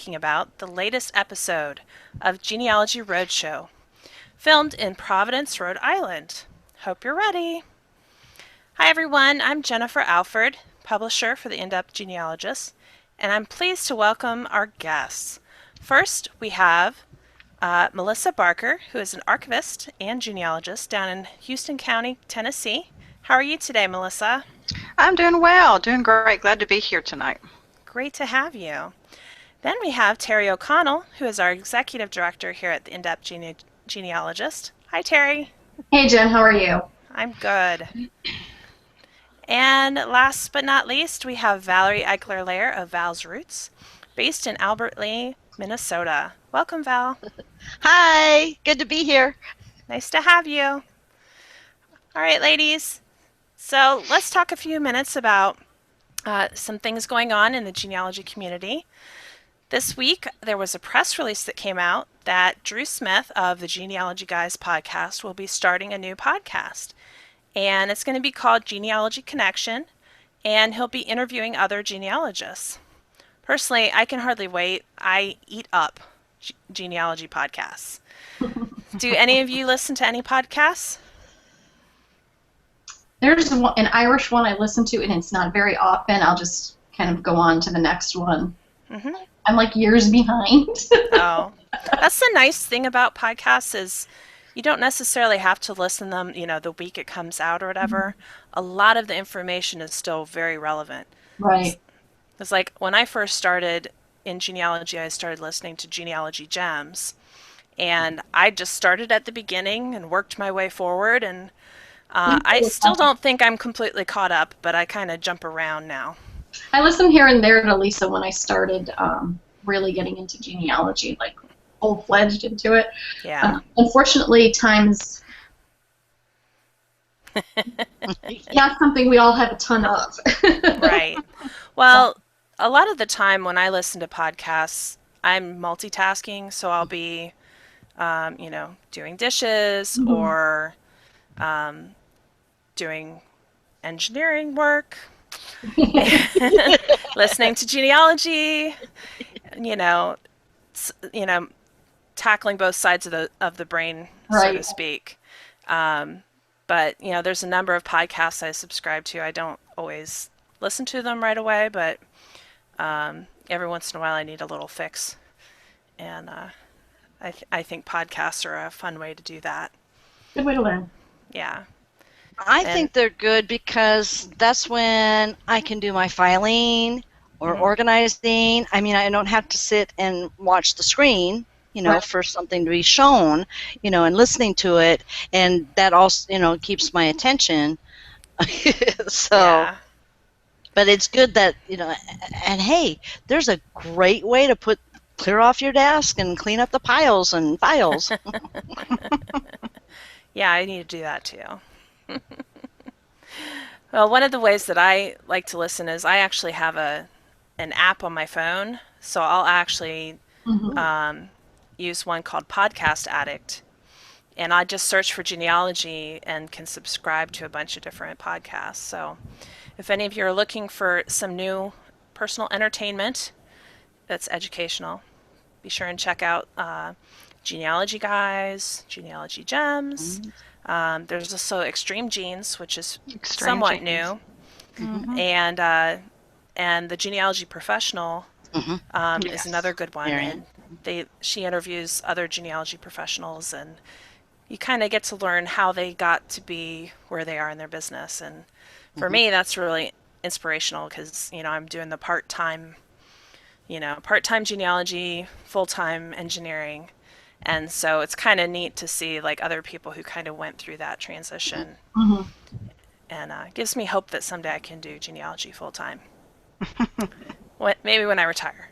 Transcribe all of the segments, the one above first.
talking about the latest episode of Genealogy Roadshow, filmed in Providence, Rhode Island. Hope you're ready. Hi everyone, I'm Jennifer Alford, publisher for the In-Depth Genealogist, and I'm pleased to welcome our guests. First, we have Melissa Barker, who is an archivist and genealogist down in Houston County, Tennessee. How are you today, Melissa? I'm doing well, doing great. Glad to be here tonight. Great to have you. Then we have Terry O'Connell, who is our executive director here at the In-Depth Genealogist. Hi, Terry. Hey, Jen, how are you? I'm good. And last but not least, we have Valerie Eichler-Lair of Val's Roots, based in Albert Lea, Minnesota. Welcome, Val. Hi, good to be here. Nice to have you. All right, ladies. So let's talk a few minutes about some things going on in the genealogy community. This week, there was a press release that came out that Drew Smith of the Genealogy Guys podcast will be starting a new podcast. And it's going to be called Genealogy Connection, and he'll be interviewing other genealogists. Personally, I can hardly wait. I eat up genealogy podcasts. Do any of you listen to any podcasts? There's an Irish one I listen to, and it's not very often. I'll just kind of go on to the next one. Mm-hmm. I'm like years behind. Oh, that's the nice thing about podcasts is you don't necessarily have to listen to them, the week it comes out or whatever. Mm-hmm. A lot of the information is still very relevant. Right. It's like when I first started in genealogy, I started listening to Genealogy Gems, and I just started at the beginning and worked my way forward, and I still don't think I'm completely caught up, but I kind of jump around now. I listened here and there to Lisa when I started really getting into genealogy, like full-fledged into it. Yeah. Unfortunately, time's not something we all have a ton of. Right. Well, a lot of the time when I listen to podcasts, I'm multitasking, so I'll be, doing dishes Mm-hmm. or doing engineering work, listening to genealogy, tackling both sides of the brain, Right. so to speak. But there's a number of podcasts I subscribe to. I don't always listen to them right away, but every once in a while I need a little fix, and I think podcasts are a fun way to do that. Good way to learn. Yeah. I think they're good because that's when I can do my filing or organizing. I mean, I don't have to sit and watch the screen, Right. for something to be shown, and listening to it, and that also, keeps my attention. So, Yeah. but it's good that, and hey, there's a great way to clear off your desk and clean up the piles and files. Yeah, I need to do that too. Well, one of the ways that I like to listen is I actually have an app on my phone, so I'll actually Mm-hmm. use one called Podcast Addict, and I just search for genealogy and can subscribe to a bunch of different podcasts. So if any of you are looking for some new personal entertainment that's educational, be sure and check out Genealogy Guys, Genealogy Gems. There's also Extreme Genes, which is somewhat new, and the Genealogy Professional is another good one. Marion. And she interviews other genealogy professionals, and you kind of get to learn how they got to be where they are in their business. And for me, that's really inspirational because I'm doing the part-time genealogy, full-time engineering. And so it's kind of neat to see like other people who kind of went through that transition. Mm-hmm. And gives me hope that someday I can do genealogy full-time. Maybe when I retire.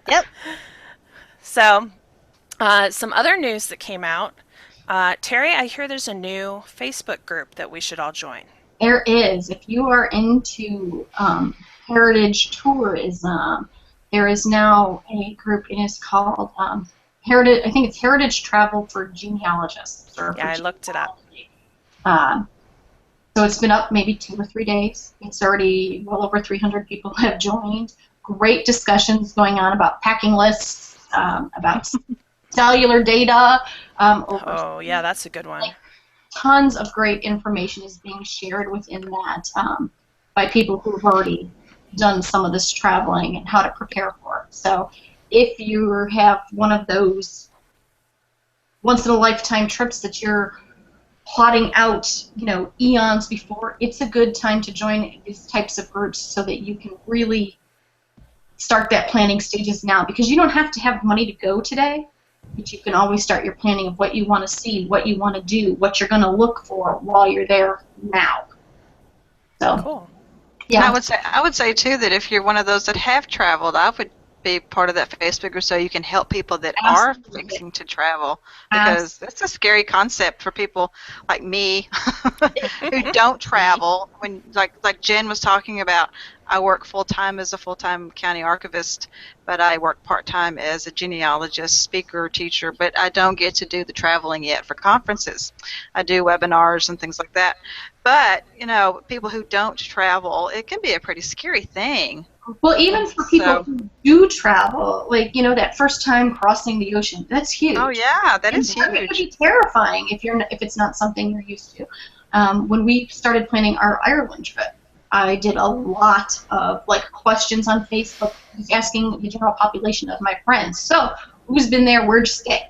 Yep. So some other news that came out. Terry, I hear there's a new Facebook group that we should all join. There is. If you are into heritage tourism, there is now a group. It is called Heritage. I think it's Heritage Travel for Genealogists. Yeah, I looked it up. So it's been up maybe 2 or 3 days. It's already well over 300 people have joined. great discussions going on about packing lists, about cellular data. Oh, yeah, that's a good one. Tons of great information is being shared within that by people who have already done some of this traveling and how to prepare for it. So if you have one of those once-in-a-lifetime trips that you're plotting out, eons before, it's a good time to join these types of groups so that you can really start that planning stages now, because you don't have to have money to go today, but you can always start your planning of what you want to see, what you want to do, what you're going to look for while you're there now. So, Cool. yeah. And I would say too that if you're one of those that have traveled, I would be part of that Facebook group so you can help people that Absolutely. are fixing to travel, because that's a scary concept for people like me who don't travel. When like Jen was talking about, I work full-time as a full-time county archivist, but I work part-time as a genealogist, speaker, teacher, but I don't get to do the traveling yet for conferences. I do webinars and things like that. But, people who don't travel, it can be a pretty scary thing. Well, even for people who do travel, like, that first time crossing the ocean, that's huge. Oh, yeah, that is It huge. can be terrifying if it's not something you're used to. When we started planning our Ireland trip, I did a lot of questions on Facebook, just asking the general population of my friends. So, who's been there? Where'd you stay?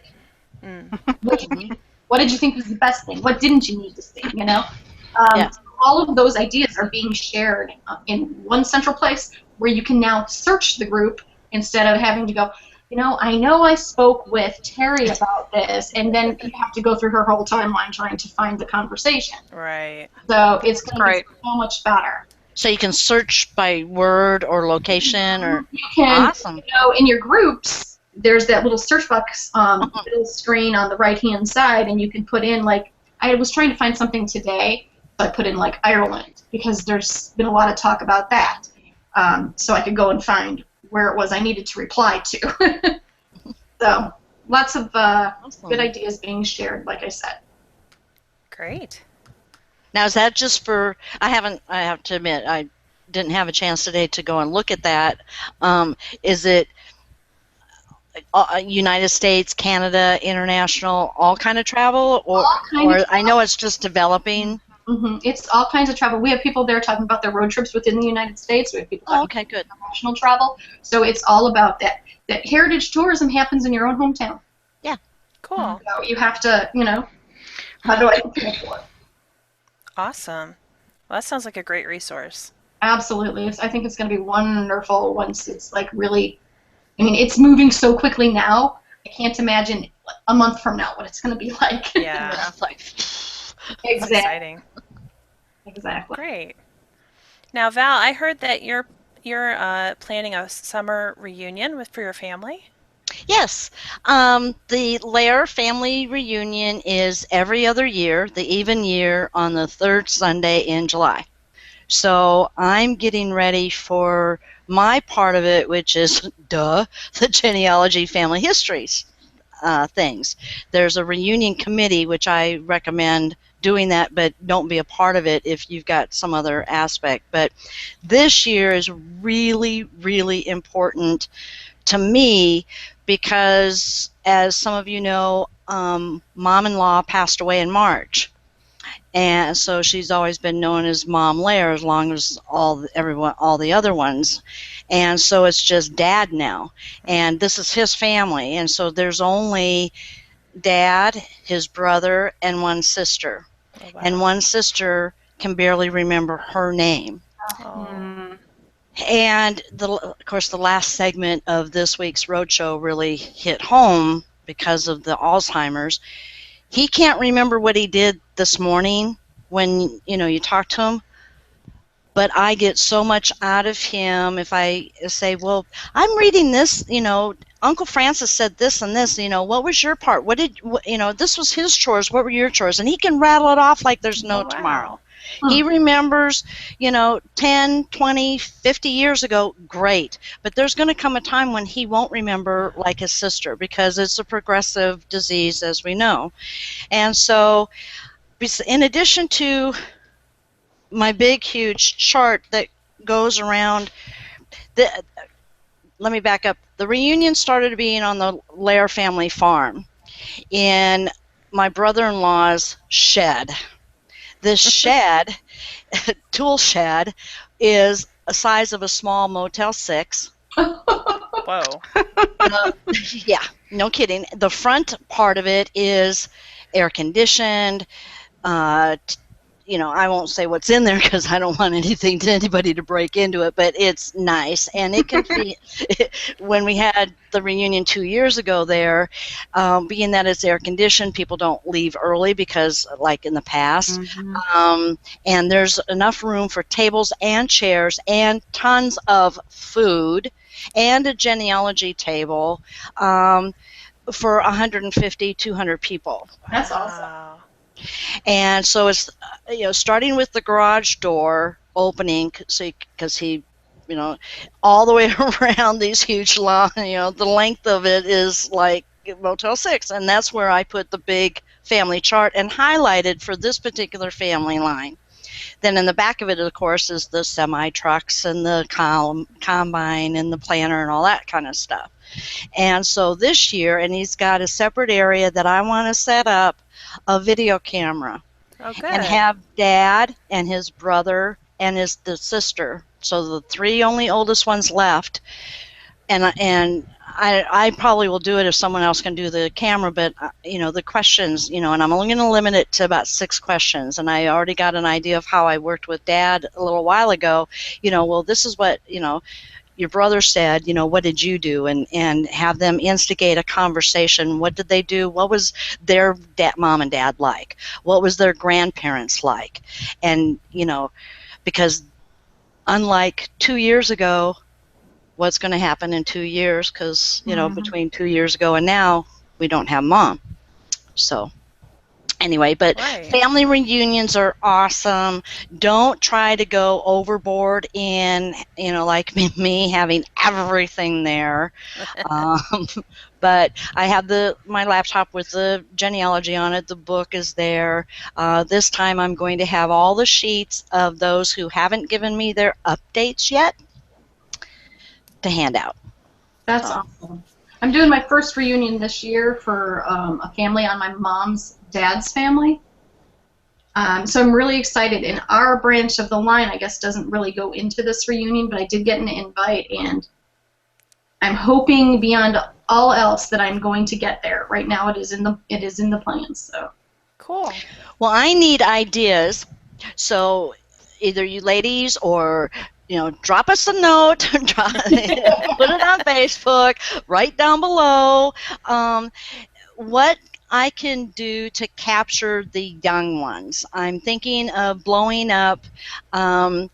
What did you think was the best thing? What didn't you need to see? All of those ideas are being shared in one central place where you can now search the group instead of having to go, I know I spoke with Terry about this, and then you have to go through her whole timeline trying to find the conversation. Right. So it's going to be so much better. So you can search by word or location, or you can, awesome. In your groups, there's that little search box little screen on the right-hand side, and you can put in, I was trying to find something today, so I put in, Ireland, because there's been a lot of talk about that. So I could go and find where it was I needed to reply to. So lots of good ideas being shared, like I said. Great. Now, is that just for, I have to admit, I didn't have a chance today to go and look at that. Is it United States, Canada, international, all kind of travel? Or I know it's just developing. Mm-hmm. It's all kinds of travel. We have people there talking about their road trips within the United States. We have people talking about international travel. So it's all about that. That heritage tourism happens in your own hometown. Yeah. Cool. So you have to, how do I prepare for it? Awesome. Well, that sounds like a great resource. Absolutely. I think it's going to be wonderful once it's really, it's moving so quickly now. I can't imagine a month from now what it's going to be like. Yeah. Exactly. Exciting. Exactly. Great. Now, Val, I heard that you're planning a summer reunion for your family. Yes. The Lair family reunion is every other year, the even year, on the third Sunday in July. So I'm getting ready for my part of it, which is, the genealogy family histories things. There's a reunion committee, which I recommend doing that, but don't be a part of it if you've got some other aspect. But this year is really, really important to me because, as some of you know, Mom-in-law passed away in March. And so she's always been known as Mom Lair, as long as all the other ones. And so it's just Dad now. And this is his family. And so there's only Dad, his brother, and one sister. Oh, wow. And one sister can barely remember her name. Oh. And of course, the last segment of this week's roadshow really hit home because of the Alzheimer's. He can't remember what he did this morning when you talk to him, but I get so much out of him if I say, well, I'm reading this, Uncle Francis said this and this, what was your part? This was his chores, what were your chores? And he can rattle it off like there's no tomorrow. He remembers, 10, 20, 50 years ago, great. But there's going to come a time when he won't remember like his sister, because it's a progressive disease, as we know. And so, in addition to my big, huge chart that goes around, let me back up. The reunion started being on the Lair family farm in my brother-in-law's shed. This shed, tool shed, is a size of a small Motel 6. Whoa. Yeah, no kidding. The front part of it is air conditioned. Uh, I won't say what's in there because I don't want anybody to break into it, but it's nice. And it can be, when we had the reunion 2 years ago there, being that it's air conditioned, people don't leave early because, like in the past, and there's enough room for tables and chairs and tons of food and a genealogy table for 150, 200 people. That's awesome. Wow. And so it's, starting with the garage door opening, because he, all the way around these huge long, the length of it is like Motel 6. And that's where I put the big family chart and highlighted for this particular family line. Then in the back of it, of course, is the semi-trucks and the combine and the planter and all that kind of stuff. And so this year, and he's got a separate area that I want to set up a video camera. Oh, good. And have Dad and his brother and the sister, so the three only oldest ones left. And I probably will do it if someone else can do the camera, but the questions, and I'm only going to limit it to about 6 questions. And I already got an idea of how I worked with Dad a little while ago. Well, this is what your brother said, what did you do? And have them instigate a conversation. What did they do? What was their mom and dad like? What was their grandparents like? And, because unlike 2 years ago, what's going to happen in 2 years? Because, between 2 years ago and now, we don't have Mom. So anyway, but Right. Family reunions are awesome. Don't try to go overboard in, like me having everything there. But I have my laptop with the genealogy on it. The book is there. This time I'm going to have all the sheets of those who haven't given me their updates yet to hand out. That's awesome. I'm doing my first reunion this year for a family on my mom's dad's family. So I'm really excited. And our branch of the line, I guess, doesn't really go into this reunion, but I did get an invite, and I'm hoping beyond all else that I'm going to get there. Right now, it is in the plans. So Cool. Well, I need ideas. So either you ladies or drop us a note, put it on Facebook, right down below, what I can do to capture the young ones. I'm thinking of blowing up the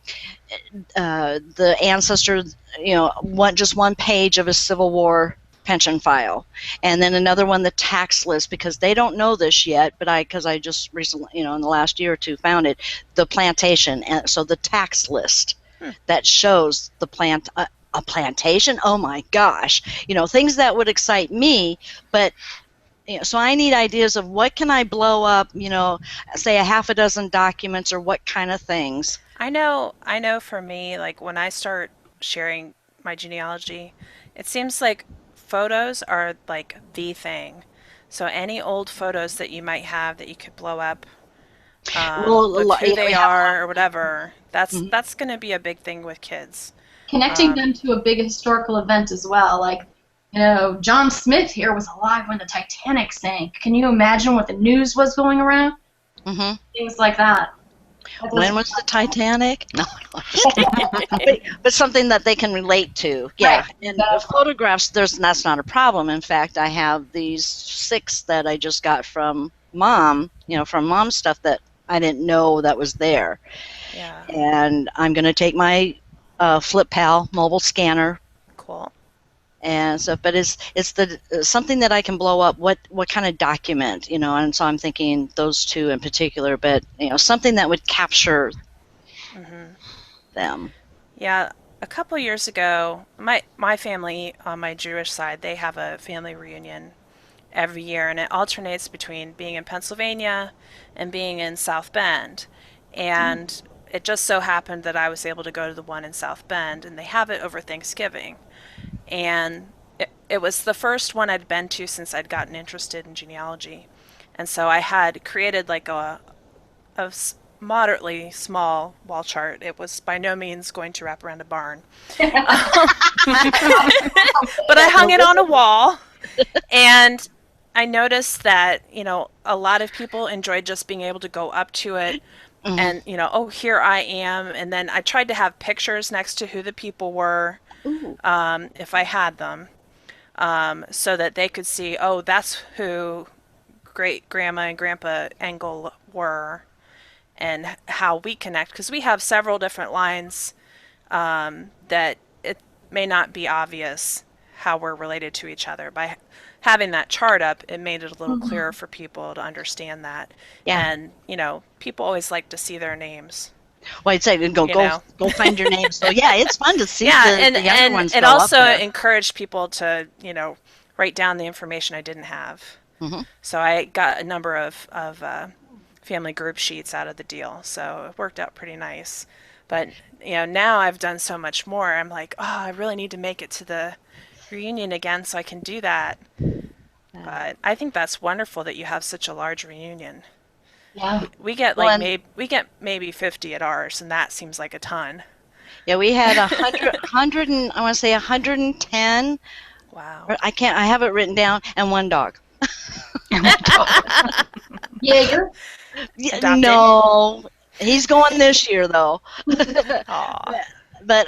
ancestors, just one page of a Civil War pension file, and then another one, the tax list, because they don't know this yet, but because I just recently, in the last year or two, found it, the plantation, and so the tax list that shows the a plantation. Oh my gosh, things that would excite me, but so I need ideas of what can I blow up, say a half a dozen documents or what kind of things. I know for me, like when I start sharing my genealogy, it seems like photos are like the thing. So any old photos that you might have that you could blow up with who they are or whatever, that's going to be a big thing with kids. connecting them to a big historical event as well, like, John Smith here was alive when the Titanic sank. Can you imagine what the news was going around? Mm-hmm. Things like that. When was the Titanic? No, but something that they can relate to. Yeah, Right. and the photographs, that's not a problem. In fact, I have these 6 that I just got from Mom, from Mom's stuff that I didn't know that was there. Yeah. And I'm going to take my FlipPal mobile scanner. Cool. And stuff, but it's something that I can blow up. What kind of document, And so I'm thinking those 2 in particular, but something that would capture them. Yeah, a couple years ago, my family on my Jewish side, they have a family reunion every year, and it alternates between being in Pennsylvania and being in South Bend. And it just so happened that I was able to go to the one in South Bend, and they have it over Thanksgiving. and it was the first one I'd been to since I'd gotten interested in genealogy. And so I had created like a moderately small wall chart. It was by no means going to wrap around a barn. But I hung it on a wall, and I noticed that, a lot of people enjoyed just being able to go up to it and, oh, here I am. And then I tried to have pictures next to who the people were, if I had them, so that they could see, oh, that's who great grandma and grandpa Engel were, and how we connect, because we have several different lines, that it may not be obvious how we're related to each other. By having that chart up, it made it a little clearer for people to understand that. Yeah. And, people always like to see their names. Well, I'd say go find your name. So yeah, it's fun to see the other ones it go also up there. encouraged people to, write down the information I didn't have. So I got a number of family group sheets out of the deal, so it worked out pretty nice. But now I've done so much more. I'm like, oh, I really need to make it to the reunion again so I can do that. But I think that's wonderful that you have such a large reunion. Yeah. We get maybe 50 at ours, and that seems like a ton. Yeah, we had 100 and I want to say 110. Wow. I have it written down, and one dog. Jaeger? Adopted? No, he's going this year though. Aw. But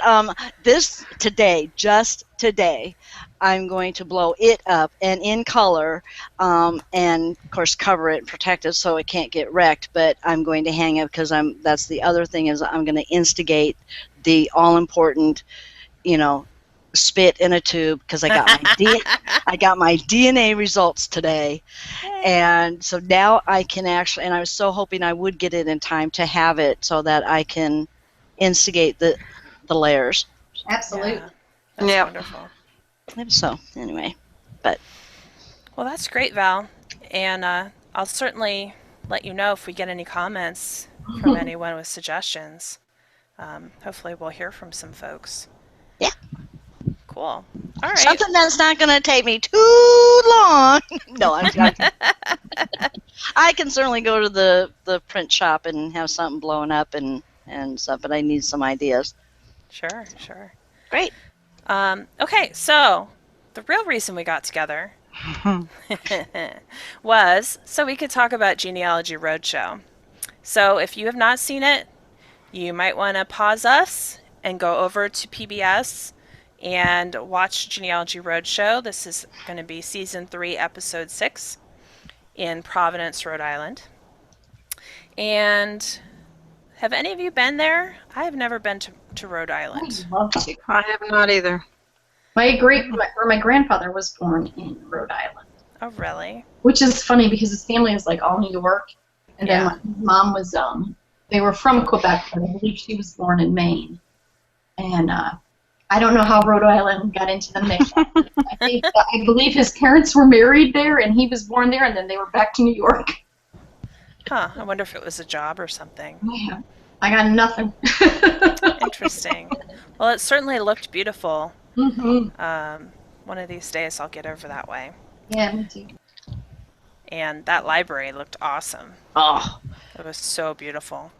just today, I'm going to blow it up and in color, and of course cover it and protect it so it can't get wrecked. But I'm going to hang it because that's the other thing, is I'm going to instigate the all important, spit in a tube, because I got my DNA results today. And so now I can actually, and I was so hoping I would get it in time to have it so that I can instigate the layers. Absolutely. Yeah, that's wonderful. So anyway, Well, that's great, Val. And I'll certainly let you know if we get any comments from anyone with suggestions. Hopefully we'll hear from some folks. Yeah. Cool. All right. Something that's not going to take me too long. No, I'm joking. I can certainly go to the print shop and have something blown up and stuff, but I need some ideas. Sure. Great. Okay, so the real reason we got together was so we could talk about Genealogy Roadshow. So if you have not seen it, you might want to pause us and go over to PBS and watch Genealogy Roadshow. This is going to be Season 3, Episode 6 in Providence, Rhode Island. And have any of you been there? I have never been to Rhode Island. I'd love to. I have not either. My grandfather was born in Rhode Island, Oh, really? which is funny because his family was like all New York, and then my mom was they were from Quebec, but I believe she was born in Maine, and I don't know how Rhode Island got into the mix. I believe his parents were married there, and he was born there, and then they were back to New York. Huh, I wonder if it was a job or something. Yeah, I got nothing. Interesting. Well, it certainly looked beautiful. Mm-hmm. One of these days I'll get over that way. Yeah, me too. And that library looked awesome. Oh, It was so beautiful.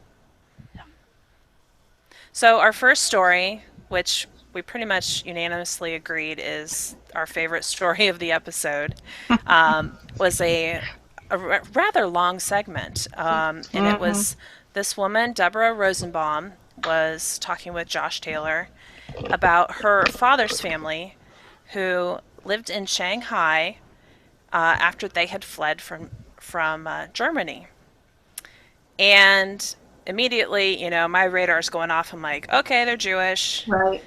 So our first story, which we pretty much unanimously agreed is our favorite story of the episode, was a rather long segment. And it was this woman, Deborah Rosenbaum, was talking with Josh Taylor about her father's family who lived in Shanghai after they had fled from Germany. And immediately, my radar's going off. I'm like, okay, they're Jewish. Right.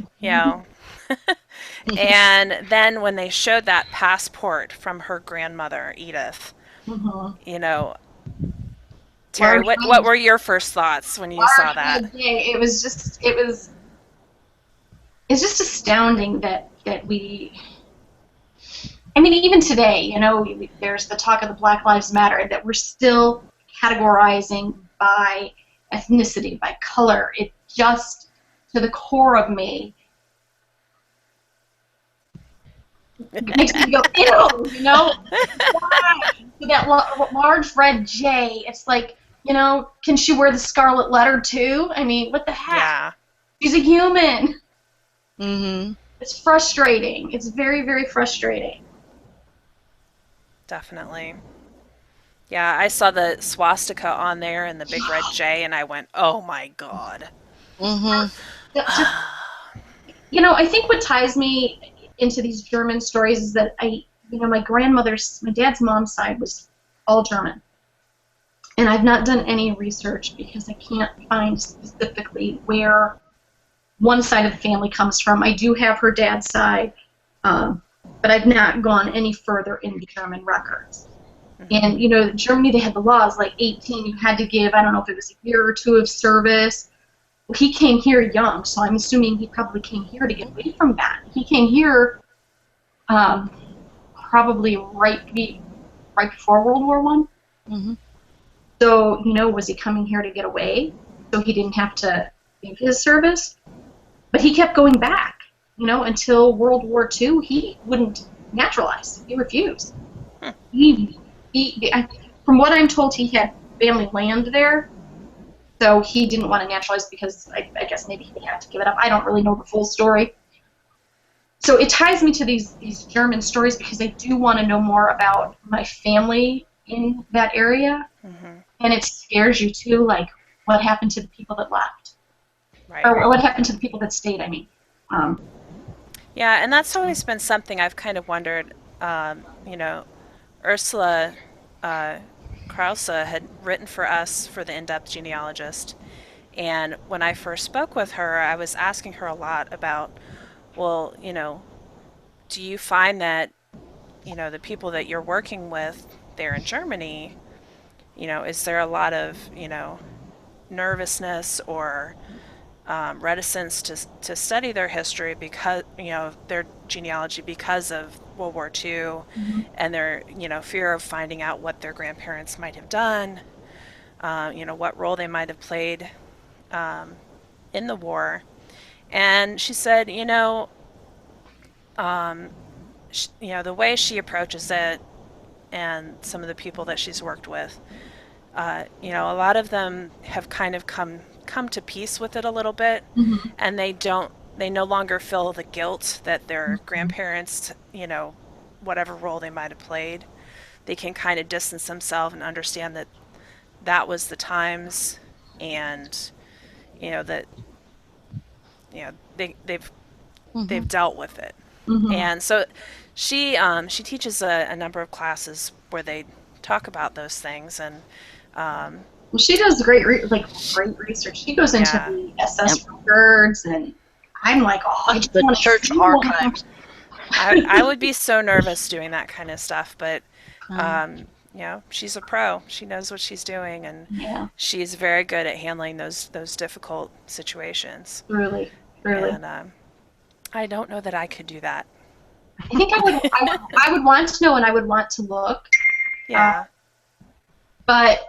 And then when they showed that passport from her grandmother, Edith, Terry, what were your first thoughts when you saw that? It's just astounding that we. I mean, even today, there's the talk of the Black Lives Matter, that we're still categorizing by ethnicity, by color. It just, to the core of me, It makes me go, ew, you know? Why? So that large red J, it's like, you know, can she wear the scarlet letter too? I mean, what the heck? Yeah, She's a human. Mm-hmm. It's frustrating. It's very, very frustrating. definitely. Yeah, I saw the swastika on there and the big red J, and I went, "Oh my God." Mm-hmm. You know, I think what ties me into these German stories is that my my dad's mom's side was all German. And I've not done any research because I can't find specifically where one side of the family comes from. I do have her dad's side, but I've not gone any further into German records. And, you know, Germany, they had the laws, like 18, you had to give, I don't know if it was a year or two of service. Well, he came here young, so I'm assuming he probably came here to get away from that. He came here probably right before World War I. Mm-hmm. So, you know, was he coming here to get away so he didn't have to give his service? But he kept going back, you know, until World War II. He wouldn't naturalize. He refused. From what I'm told, he had family land there, so he didn't want to naturalize because I guess maybe he had to give it up. I don't really know the full story. So it ties me to these German stories because I do want to know more about my family in that area. Mm-hmm. And it scares you too, like what happened to the people that left, Right. or what happened to the people that stayed. I mean, Yeah, and that's always been something I've kind of wondered. You know, Ursula Krause had written for us for the in-depth genealogist, and when I first spoke with her, I was asking her a lot about, well, you know, do you find that, you know, the people that you're working with there in Germany, you know, is there a lot of, you know, nervousness or reticence to study their history because, you know, their genealogy because of World War II and their, you know, fear of finding out what their grandparents might have done, you know, what role they might have played in the war. And she said, you know, you know, the way she approaches it and some of the people that she's worked with, you know, a lot of them have kind of come to peace with it a little bit, and they no longer feel the guilt that their grandparents, you know, whatever role they might have played, they can kind of distance themselves and understand that that was the times, and you know that, you know, they've dealt with it. And so she teaches a number of classes where they talk about those things, and well, she does great research. She goes into the SS records, and I'm like, oh, I just The want to church see archives. I would be so nervous doing that kind of stuff, but you know, she's a pro. She knows what she's doing, and she's very good at handling those difficult situations. Really. And I don't know that I could do that. I think I would want to know, and I would want to look. Yeah. But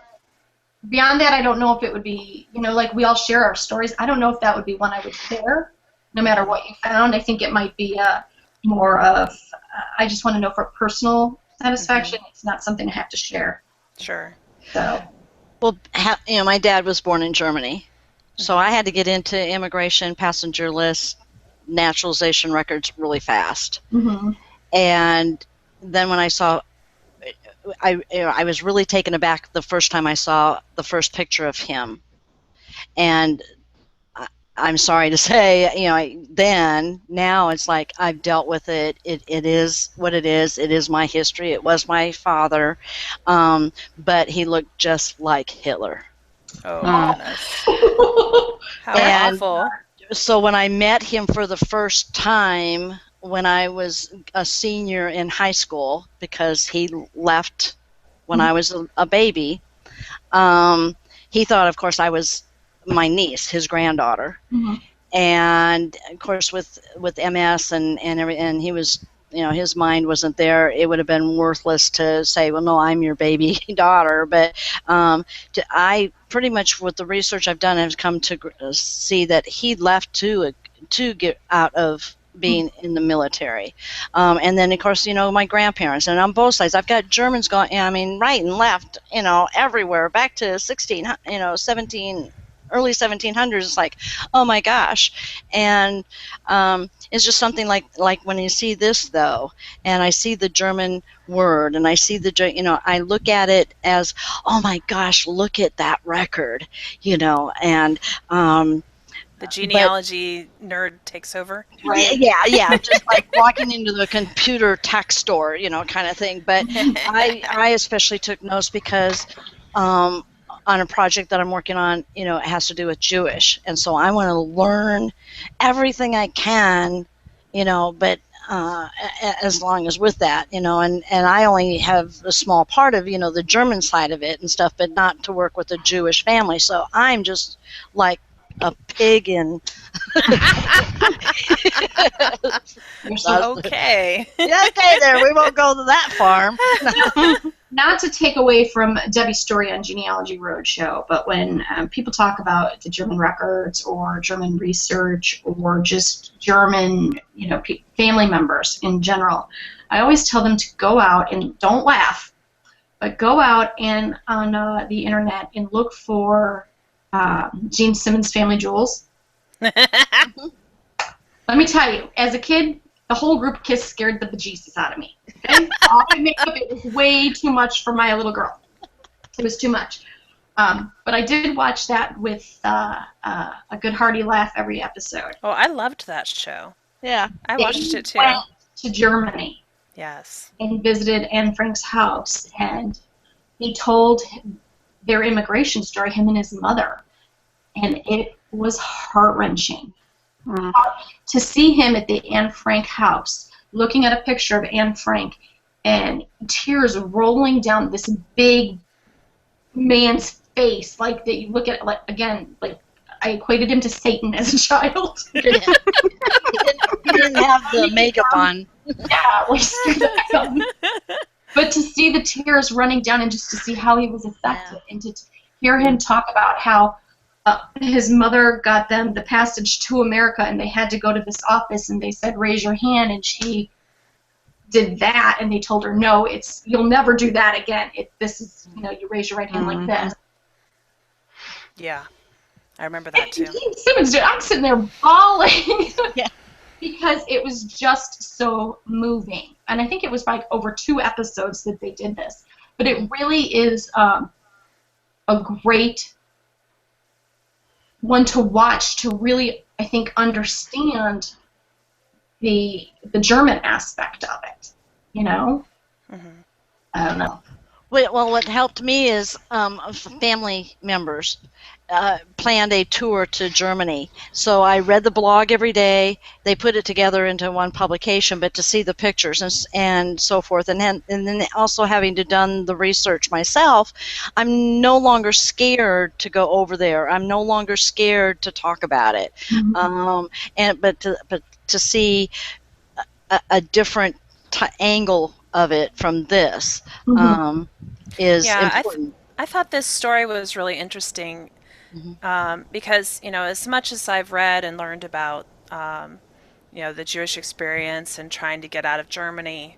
beyond that, I don't know if it would be, you know, like we all share our stories. I don't know if that would be one I would share, no matter what you found. I think it might be more of, I just want to know for personal satisfaction. It's not something I have to share. Sure. So. Well, you know, my dad was born in Germany, so I had to get into immigration, passenger list, naturalization records really fast. And then when I saw, I was really taken aback the first time I saw the first picture of him. And I'm sorry to say, you know, now it's like I've dealt with it. It is what it is. It is my history. It was my father. But he looked just like Hitler. Oh, goodness. How awful. So when I met him for the first time when I was a senior in high school, because he left when I was a baby, he thought, of course, I was my niece, his granddaughter. And, of course, with MS and everything, and he was, you know, his mind wasn't there. It would have been worthless to say, well, no, I'm your baby daughter. But I pretty much, with the research I've done, have come to see that he left to get out of being in the military. And then, of course, my grandparents, and on both sides, I've got Germans going, right and left, everywhere, back to 17, early 1700s. It's like, oh my gosh. And it's just something like when you see this, though, and I see the German word, and I see I look at it as, oh my gosh, look at that record, and the genealogy nerd takes over. Right. Yeah, just like walking into the computer tech store, kind of thing. But I especially took notes because on a project that I'm working on, it has to do with Jewish, and so I want to learn everything I can, but as long as with that, and I only have a small part of, the German side of it and stuff, but not to work with a Jewish family. So I'm just like a pig in. Okay. Yeah, okay, there. We won't go to that farm. Not to take away from Debbie's story on Genealogy Roadshow, but when people talk about the German records or German research or just German, family members in general, I always tell them to go out and don't laugh, but go out and on the internet and look for Gene Simmons' Family Jewels. Let me tell you, as a kid, the whole group of kids scared the bejesus out of me. Okay? All my makeup, it was way too much for my little girl. It was too much. But I did watch that with a good hearty laugh every episode. Oh, I loved that show. Yeah. I watched it too. Went to Germany. Yes. And visited Anne Frank's house, and he told their immigration story, him and his mother, and it was heart-wrenching. To see him at the Anne Frank house, looking at a picture of Anne Frank, and tears rolling down this big man's face, like that you look at, like I equated him to Satan as a child. He didn't have the makeup on. Yeah, but to see the tears running down and just to see how he was affected, and to hear him talk about how his mother got them the passage to America, and they had to go to this office, and they said, raise your hand, and she did that, and they told her, no, you'll never do that again. This is, you raise your right hand like this. Yeah, I remember that too. Simmons, dude, I'm sitting there bawling. Yeah. Because it was just so moving. And I think it was like over 2 episodes that they did this. But it really is a great one to watch to really, I think, understand the German aspect of it. Mm-hmm. I don't know. Well, what helped me is family members planned a tour to Germany. So I read the blog every day. They put it together into one publication, but to see the pictures and so forth, and then also having to done the research myself, I'm no longer scared to go over there. I'm no longer scared to talk about it. Mm-hmm. But to see a different angle of it from this is important. I thought this story was really interesting because, as much as I've read and learned about, the Jewish experience and trying to get out of Germany,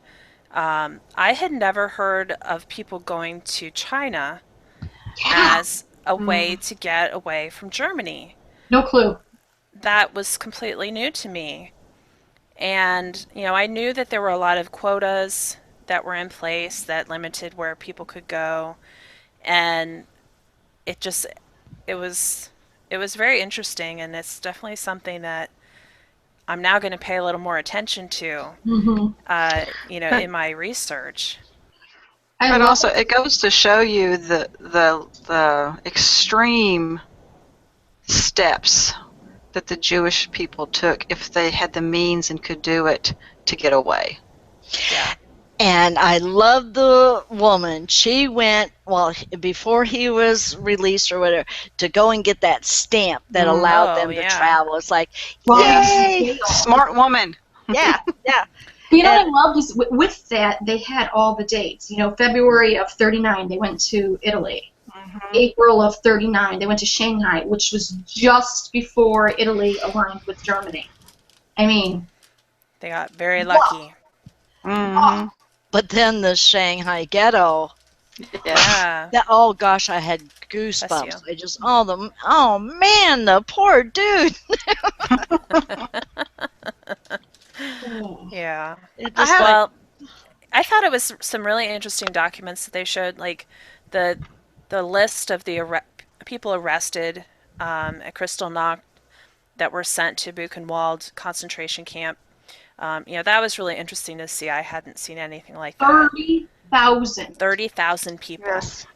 I had never heard of people going to China as a way to get away from Germany. No clue. That was completely new to me. And, I knew that there were a lot of quotas that were in place that limited where people could go. And it was very interesting, and it's definitely something that I'm now going to pay a little more attention to, in my research. But also, it goes to show you the extreme steps that the Jewish people took if they had the means and could do it to get away. Yeah. And I love the woman. She went, before he was released or whatever, to go and get that stamp that allowed them to travel. It's like, yay! Smart woman. Yeah. What I loved is with that, they had all the dates. February of 39, they went to Italy. April of 39, they went to Shanghai, which was just before Italy aligned with Germany. I mean, They got very lucky. Mm-hmm. But then the Shanghai ghetto. Yeah. Yeah. Oh gosh, I had Bless goosebumps. you. I just oh man, the poor dude. Yeah. It I just have. like Well, I thought it was some really interesting documents that they showed, like the the list of the people arrested at Kristallnacht that were sent to Buchenwald concentration camp. That was really interesting to see. I hadn't seen anything like that. 30,000. 30,000 people. Yes.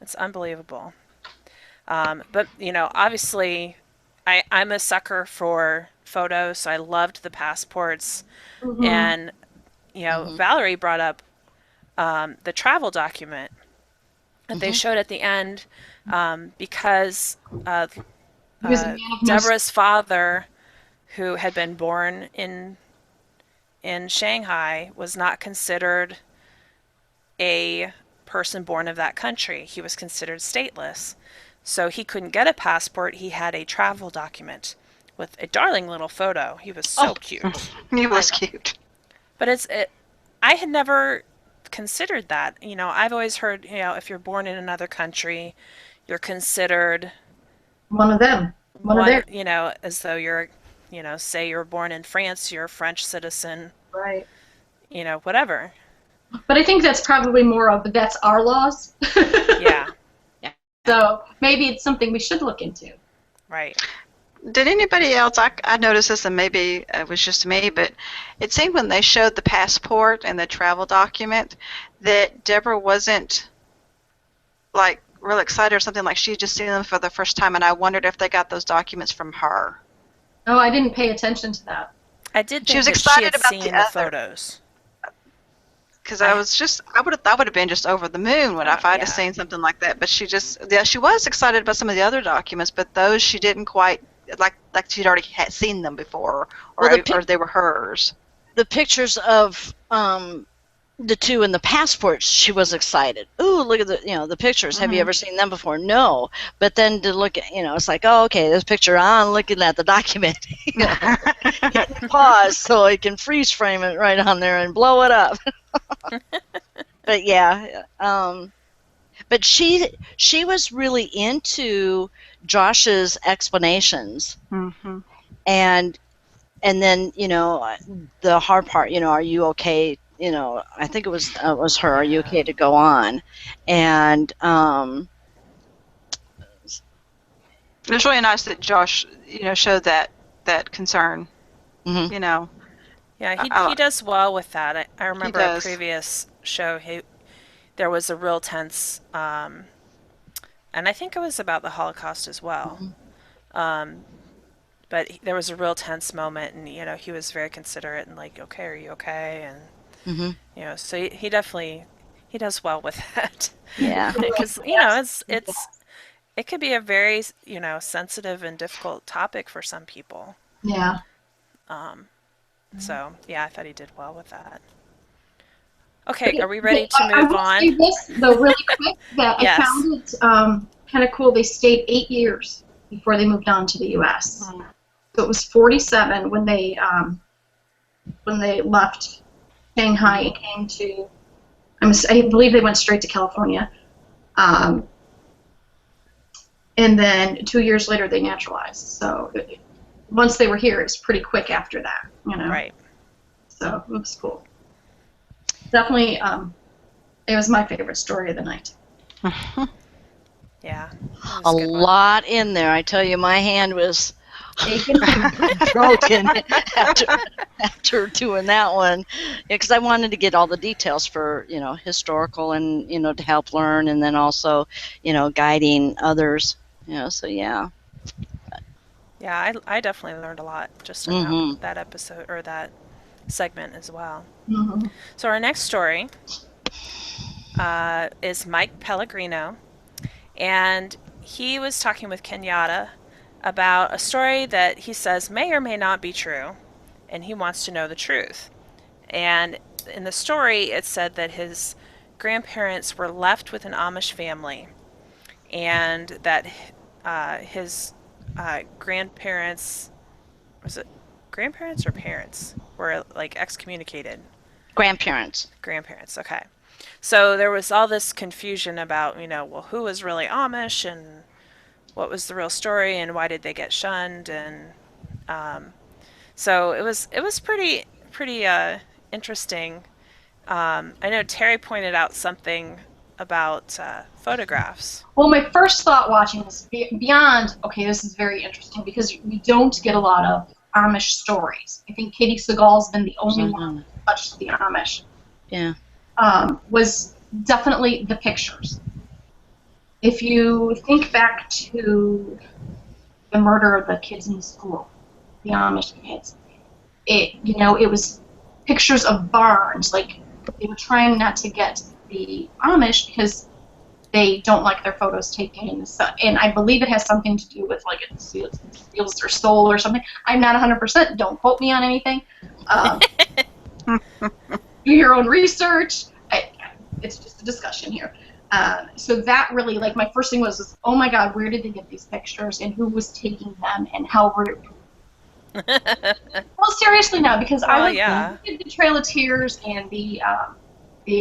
It's unbelievable. But, obviously, I'm a sucker for photos, so I loved the passports. Mm-hmm. And, mhm, Valerie brought up the travel document that they mhm, showed at the end because He was a man of no. Deborah's father, who had been born in Shanghai, was not considered a person born of that country. He was considered stateless. So he couldn't get a passport. He had a travel document with a darling little photo. He was so Oh, cute. He was know. cute. But I had never considered that. I've always heard, if you're born in another country, you're considered One of them. One of one, their. as though you're, say you're born in France, you're a French citizen, Right. whatever. But I think that's probably more of that's our laws. Yeah, So maybe it's something we should look into. right. Did anybody else? I noticed this, and maybe it was just me, but it seemed when they showed the passport and the travel document that Deborah wasn't like real excited or something, like she'd just seen them for the first time, and I wondered if they got those documents from her. Oh, I didn't pay attention to that. I did She think was that she excited had about seen the the other. photos. Because I would have been just over the moon when if I'd have Yeah. seen something like that. But she was excited about some of the other documents, but those she didn't quite like she'd already had seen them before, or Well, or they were hers. the pictures of the two in the passports, she was excited. Ooh, look at the pictures. Have you ever seen them before? No. But then to look at, it's like, oh, okay, this picture, I'm looking at the document. Pause so I can freeze frame it right on there and blow it up. But yeah, but she was really into Josh's explanations, Mm-hmm. and then the hard part, are you okay? I think it was her. Are you okay to go on? And It was really nice that Josh, showed that concern. mhm, You know, Yeah, I- he does well with that. I remember a does. previous show. There was a real tense, and I think it was about the Holocaust as well. But there was a real tense moment, and he was very considerate and like, okay, are you okay? And mhm, so he definitely he does well with that yeah, because it could be a very sensitive and difficult topic for some people. Yeah. So yeah, I thought he did well with that. Okay, are we ready But to I move will on? say this, though, really quick, that Yes. I found it kind of cool. They stayed 8 years before they moved on to the U.S. So it was 47 when they left Shanghai and came to, I believe they went straight to California. And then 2 years later they naturalized. So once they were here, it was pretty quick after that, Right. So it was cool. Definitely, it was my favorite story of the night. Yeah. That a was good one. lot in there. I tell you, my hand was broken after doing that one, because I wanted to get all the details for historical and to help learn, and then also guiding others. So yeah. Yeah, I definitely learned a lot just in Mhm. that episode or that segment as well. Mm-hmm. So our next story is Mike Pellegrino, and he was talking with Kenyatta about a story that he says may or may not be true, and he wants to know the truth. And in the story, it said that his grandparents were left with an Amish family, and that his grandparents, was it grandparents or parents? were like excommunicated? Grandparents. Grandparents. Okay. So there was all this confusion about, well, who was really Amish and what was the real story and why did they get shunned, and so it was pretty interesting. I know Terry pointed out something about photographs. Well, my first thought watching this, beyond, okay, this is very interesting because we don't get a lot of Amish stories. I think Katie Seagal's been the only one that touched the Amish. Yeah. Was definitely the pictures. If you think back to the murder of the kids in the school, the Amish kids, it was pictures of barns. Like, they were trying not to get the Amish because they don't like their photos taken in the sun. And I believe it has something to do with, like, it steals their soul or something. I'm not 100%. Don't quote me on anything. Do your own research. It's just a discussion here. So that really, like, my first thing was, oh my God, where did they get these pictures and who was taking them and how were it? Well, seriously now, because I did the Trail of Tears and the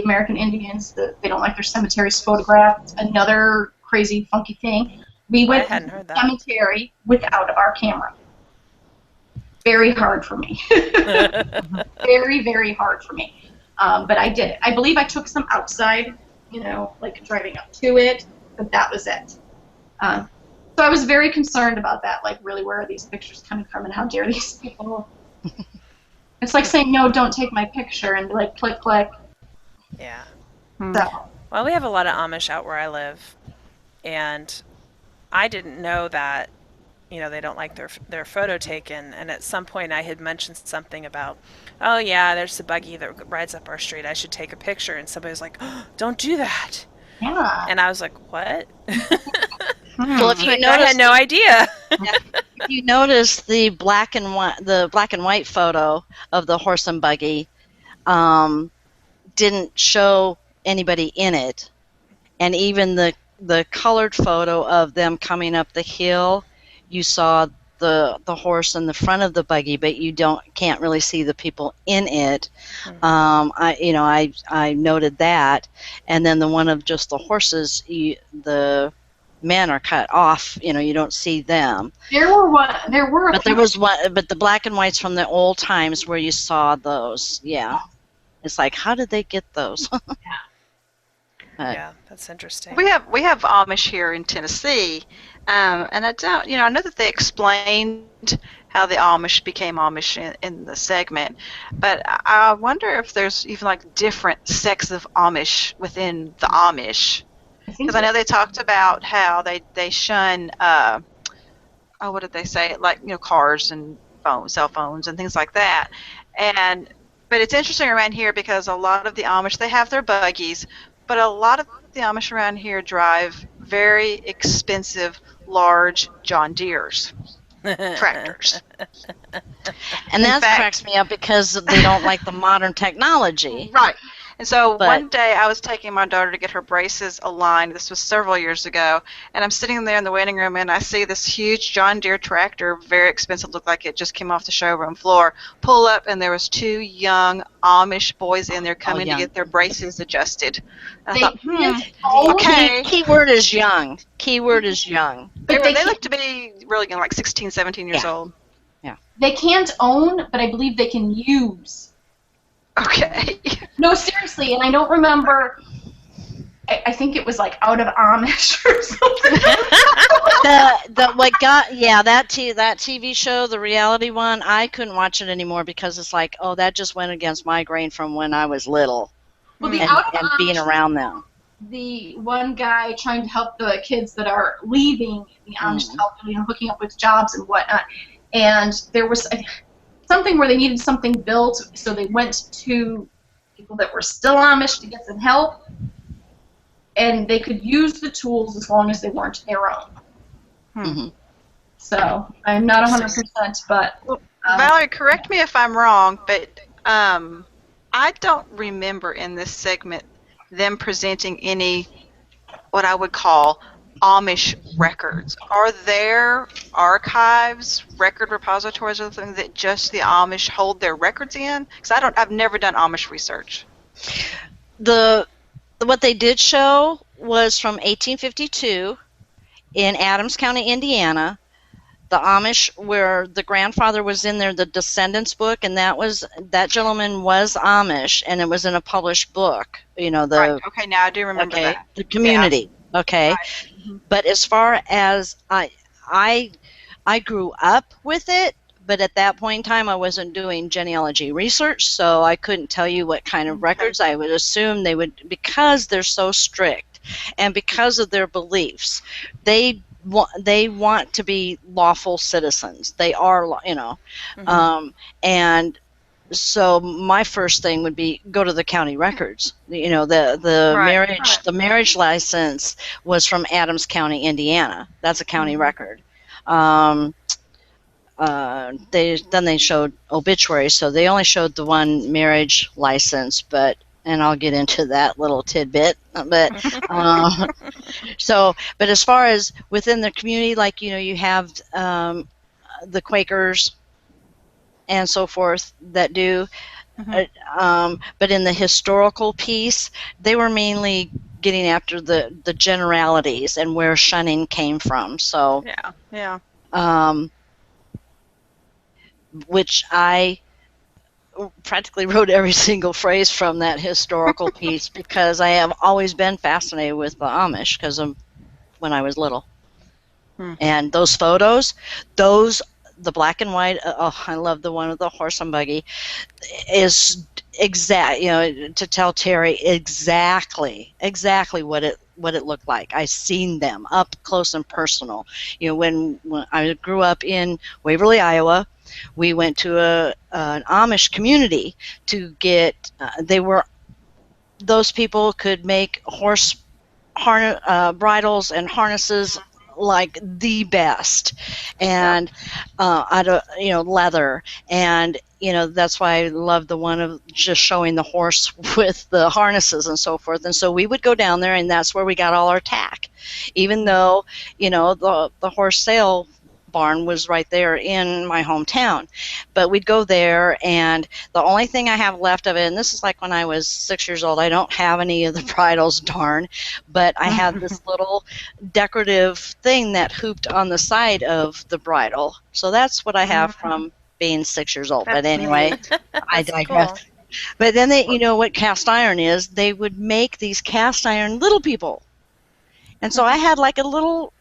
American Indians, they don't like their cemeteries photographed. Another crazy, funky thing. We went to the cemetery without our camera. Very hard for me. Very, very hard for me. But I did it. I believe I took some outside, like driving up to it, but that was it. So I was very concerned about that, like, really, where are these pictures coming from and how dare these people? It's like saying, no, don't take my picture, and be like, click, click. Yeah. So. Well, we have a lot of Amish out where I live, and I didn't know that, they don't like their photo taken, and at some point I had mentioned something about, oh yeah, there's a buggy that rides up our street, I should take a picture, and somebody was like, oh, don't do that. Yeah. And I was like, what? Well, if you notice, I had no idea. If you notice the black and white photo of the horse and buggy, didn't show anybody in it, and even the colored photo of them coming up the hill, you saw the horse in the front of the buggy, but you can't really see the people in it. I noted that, and then the one of just the horses, the men are cut off. You don't see them. There were. But there was one. But the black and whites from the old times where you saw those. Yeah, it's like, how did they get those? Yeah, that's interesting. We have Amish here in Tennessee, and I know that they explained how the Amish became Amish in the segment, but I wonder if there's even like different sects of Amish within the Amish. Because I know they talked about how they shun, what did they say? Like, cars and cell phones and things like that. But it's interesting around here because a lot of the Amish, they have their buggies, but a lot of the Amish around here drive very expensive, large John Deeres tractors. And that cracks me up because they don't like the modern technology. Right. And so one day I was taking my daughter to get her braces aligned. This was several years ago. And I'm sitting there in the waiting room and I see this huge John Deere tractor, very expensive, looked like it just came off the showroom floor, pull up, and there was two young Amish boys in there coming to get their braces adjusted. And I thought, okay. Keyword is young. Keyword is young. They look to be really young, like 16, 17 years old. Yeah. They can't own, but I believe they can use. Okay. No, seriously, and I don't remember. I think it was like Out of Amish or something. that TV show, the reality one, I couldn't watch it anymore because it's like, oh, that just went against my grain from when I was little, well, and being around them. The one guy trying to help the kids that are leaving the Amish to help, hooking up with jobs and whatnot, and there was something where they needed something built, so they went to people that were still Amish to get some help, and they could use the tools as long as they weren't their own. Mm-hmm. So I'm not 100%, but Valerie, correct me if I'm wrong, but I don't remember in this segment them presenting any what I would call Amish records. Are there archives, record repositories, or something that just the Amish hold their records in? Because I've never done Amish research. What they did show was from 1852 in Adams County, Indiana. The Amish, where the grandfather was in there, the Descendants book, and that gentleman was Amish, and it was in a published book. Right. Okay. Now I do remember that. The community. Yeah. Okay. Right. Mm-hmm. But as far as I grew up with it, but at that point in time, I wasn't doing genealogy research, so I couldn't tell you what kind of records. I would assume they would, because they're so strict, and because of their beliefs, they want to be lawful citizens. They are, and so my first thing would be go to the county records. The marriage license was from Adams County, Indiana. That's a county record. They showed obituaries, so they only showed the one marriage license, and I'll get into that little tidbit. But but as far as within the community, like you have the Quakers and so forth that do. But in the historical piece, they were mainly getting after the generalities and where shunning came from. So yeah. Which I practically wrote every single phrase from that historical piece because I have always been fascinated with the Amish because of when I was little. And those photos, the black and white, I love the one of the horse and buggy, is exact, to tell Terry exactly what it looked like. I seen them up close and personal. When I grew up in Waverly, Iowa, we went to an Amish community to get. Those people could make horse bridles and harnesses like the best, and out of leather, and that's why I love the one of just showing the horse with the harnesses and so forth. And so we would go down there, and that's where we got all our tack, even though the horse sale barn was right there in my hometown. But we'd go there, and the only thing I have left of it, and this is like when I was 6 years old, I don't have any of the bridles, darn, but I have this little decorative thing that hooped on the side of the bridle. So that's what I have from being 6 years old. But anyway, I digress. Cool. But then they, what cast iron is, they would make these cast iron little people. And so I had like a little,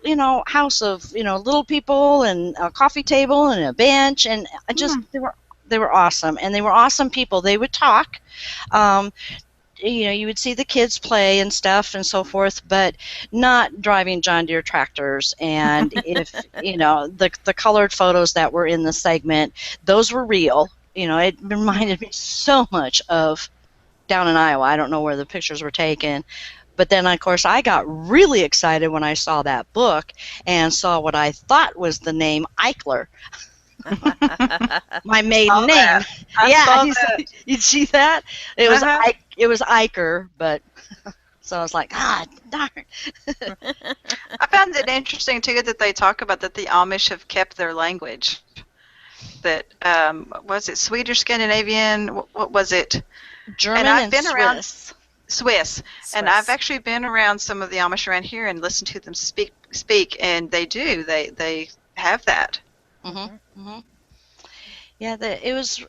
house of, little people and a coffee table and a bench, and I just they were awesome, and they were awesome people. They would talk. You would see the kids play and stuff and so forth, but not driving John Deere tractors. And if the colored photos that were in the segment, those were real. It reminded me so much of down in Iowa. I don't know where the pictures were taken. But then, of course, I got really excited when I saw that book and saw what I thought was the name Eichler. My maiden name. You see that? It was it was Eicher, but so I was like, darn. I found it interesting too that they talk about that the Amish have kept their language. That was it Swedish, Scandinavian? What was it? German and Swiss. Swiss. And I've actually been around some of the Amish around here and listened to them speak, and they do. They have that. Yeah, it was.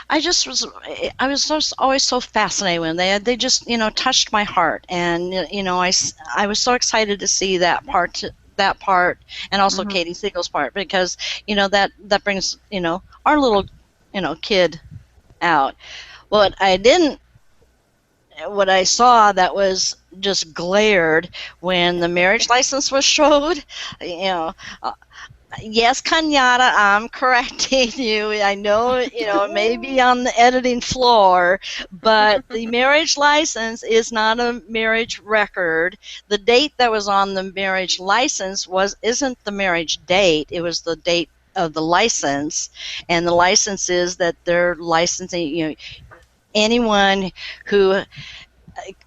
I was just always so fascinated when they just touched my heart, and I was so excited to see that part, and also Katie Siegel's part, because that brings our little kid out. What I saw that was just glared when the marriage license was showed, yes, Kanyata, I'm correcting you. I know, it may be on the editing floor, but the marriage license is not a marriage record. The date that was on the marriage license isn't the marriage date. It was the date of the license, and the license is that they're licensing, anyone who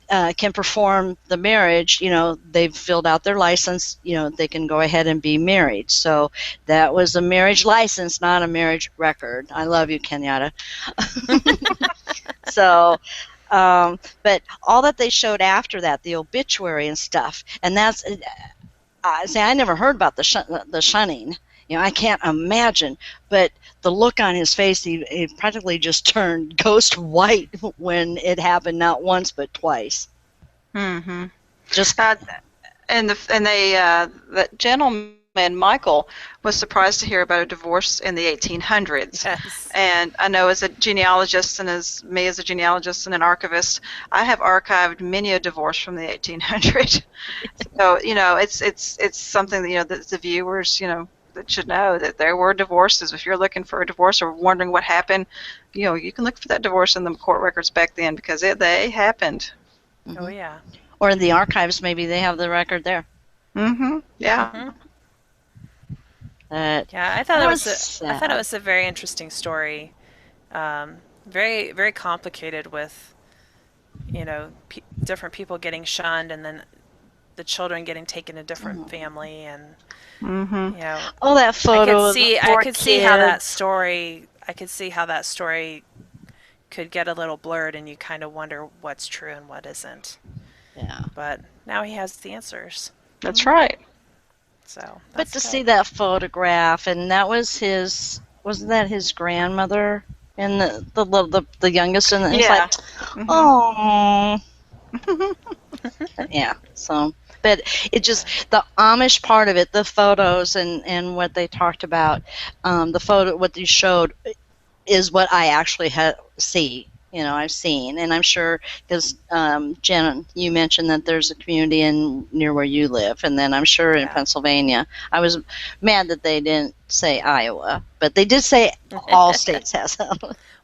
can perform the marriage, they've filled out their license, they can go ahead and be married. So that was a marriage license, not a marriage record. I love you, Kenyatta. So, but all that they showed after that, the obituary and stuff, and that's, I never heard about the shunning. I can't imagine, but the look on his face, he practically just turned ghost white when it happened, not once but twice. Mm-hmm. Just the gentleman Michael was surprised to hear about a divorce in the 1800s. Yes. And I know, as a genealogist and as a genealogist and an archivist, I have archived many a divorce from the 1800s. So it's something that that the viewers that should know, that there were divorces. If you're looking for a divorce or wondering what happened, you can look for that divorce in the court records back then, because they happened. Oh yeah. Or in the archives, maybe they have the record there. Mm-hmm. Yeah. Mm-hmm. Yeah, I thought it was a very interesting story. Very, very complicated with, different people getting shunned, and then the children getting taken to different family, and Mm-hmm. Oh, that photo. I could see how that story. I could see how that story could get a little blurred, and you kind of wonder what's true and what isn't. Yeah. But now he has the answers. That's right. So. But to see that photograph, and that was wasn't that his grandmother and the youngest, and it's like, oh, yeah. So, but it just, the Amish part of it, the photos and what they talked about, what you showed is what I actually see. I've seen, and I'm sure, because Jen, you mentioned that there's a community near where you live, and then I'm sure in Pennsylvania. I was mad that they didn't say Iowa, but they did say all states has them.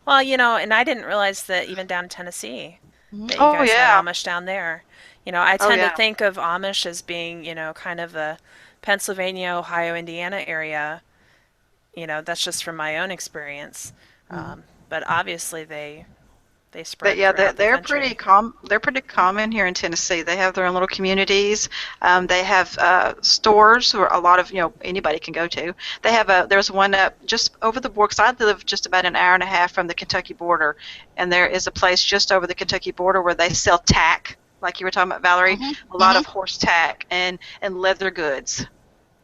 Well, and I didn't realize that even down in Tennessee, that you guys had Amish down there. I tend to think of Amish as being, kind of the Pennsylvania, Ohio, Indiana area. That's just from my own experience. But obviously they spread. But yeah, throughout the they're country. They're pretty common here in Tennessee. They have their own little communities. They have stores where a lot of anybody can go to. They have there's one up just over the border, 'cause I live just about an hour and a half from the Kentucky border, and there is a place just over the Kentucky border where they sell tack, like you were talking about, Valerie. A lot of horse tack and leather goods.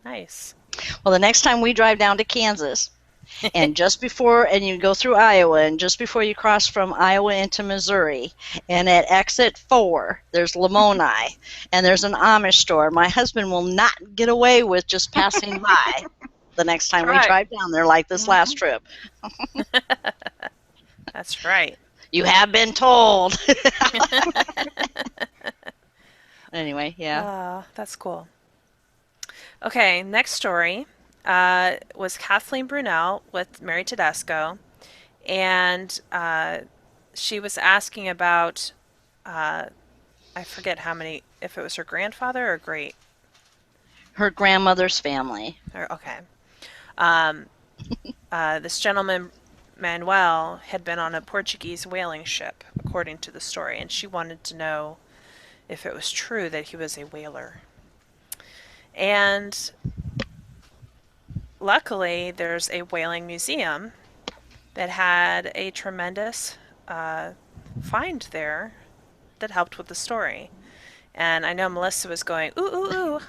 Nice. Well, the next time we drive down to Kansas, and you go through Iowa, and just before you cross from Iowa into Missouri, and at exit 4, there's Lamoni, and there's an Amish store. My husband will not get away with just passing by the next time we drive down there, like this last trip. That's right. You have been told. Anyway, yeah. That's cool. Okay, next story. Was Kathleen Brunel with Mary Tedesco, and she was asking about, I forget if it was her grandfather or great. Her grandmother's family. Okay. This gentleman, Manuel, had been on a Portuguese whaling ship, according to the story, and she wanted to know if it was true that he was a whaler. And luckily, there's a whaling museum that had a tremendous find there that helped with the story. And I know Melissa was going, ooh, ooh, ooh.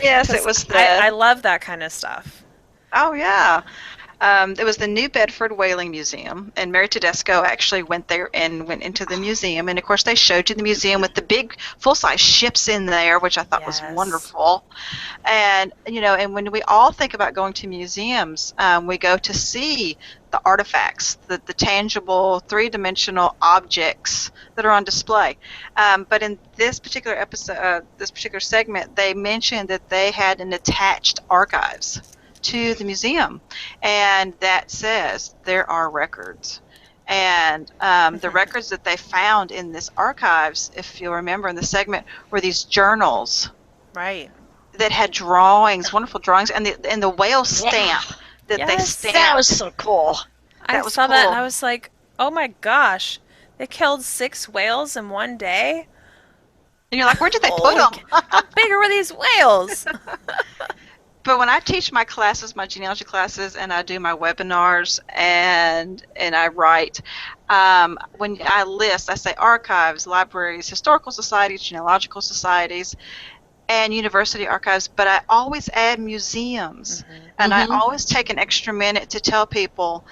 Yes, it was I love that kind of stuff. Oh, yeah. It was the New Bedford Whaling Museum, and Mary Tedesco actually went there and went into the museum. And, of course, they showed you the museum with the big full-size ships in there, which I thought was wonderful. And, and when we all think about going to museums, we go to see the artifacts, the tangible, three-dimensional objects that are on display. But in this particular episode, this particular segment, they mentioned that they had an attached archives to the museum, and that says there are records. And the records that they found in this archives, if you'll remember in the segment, were these journals, right, that had drawings, wonderful drawings, and the whale stamp that they stamped. That was so cool. I saw that and I was like, oh my gosh, It killed 6 whales in one day. And you're like, where did they put Holy, them? how big were these whales? But when I teach my classes, my genealogy classes, and I do my webinars and I write, when I list, I say archives, libraries, historical societies, genealogical societies, and university archives, but I always add museums. And I always take an extra minute to tell people,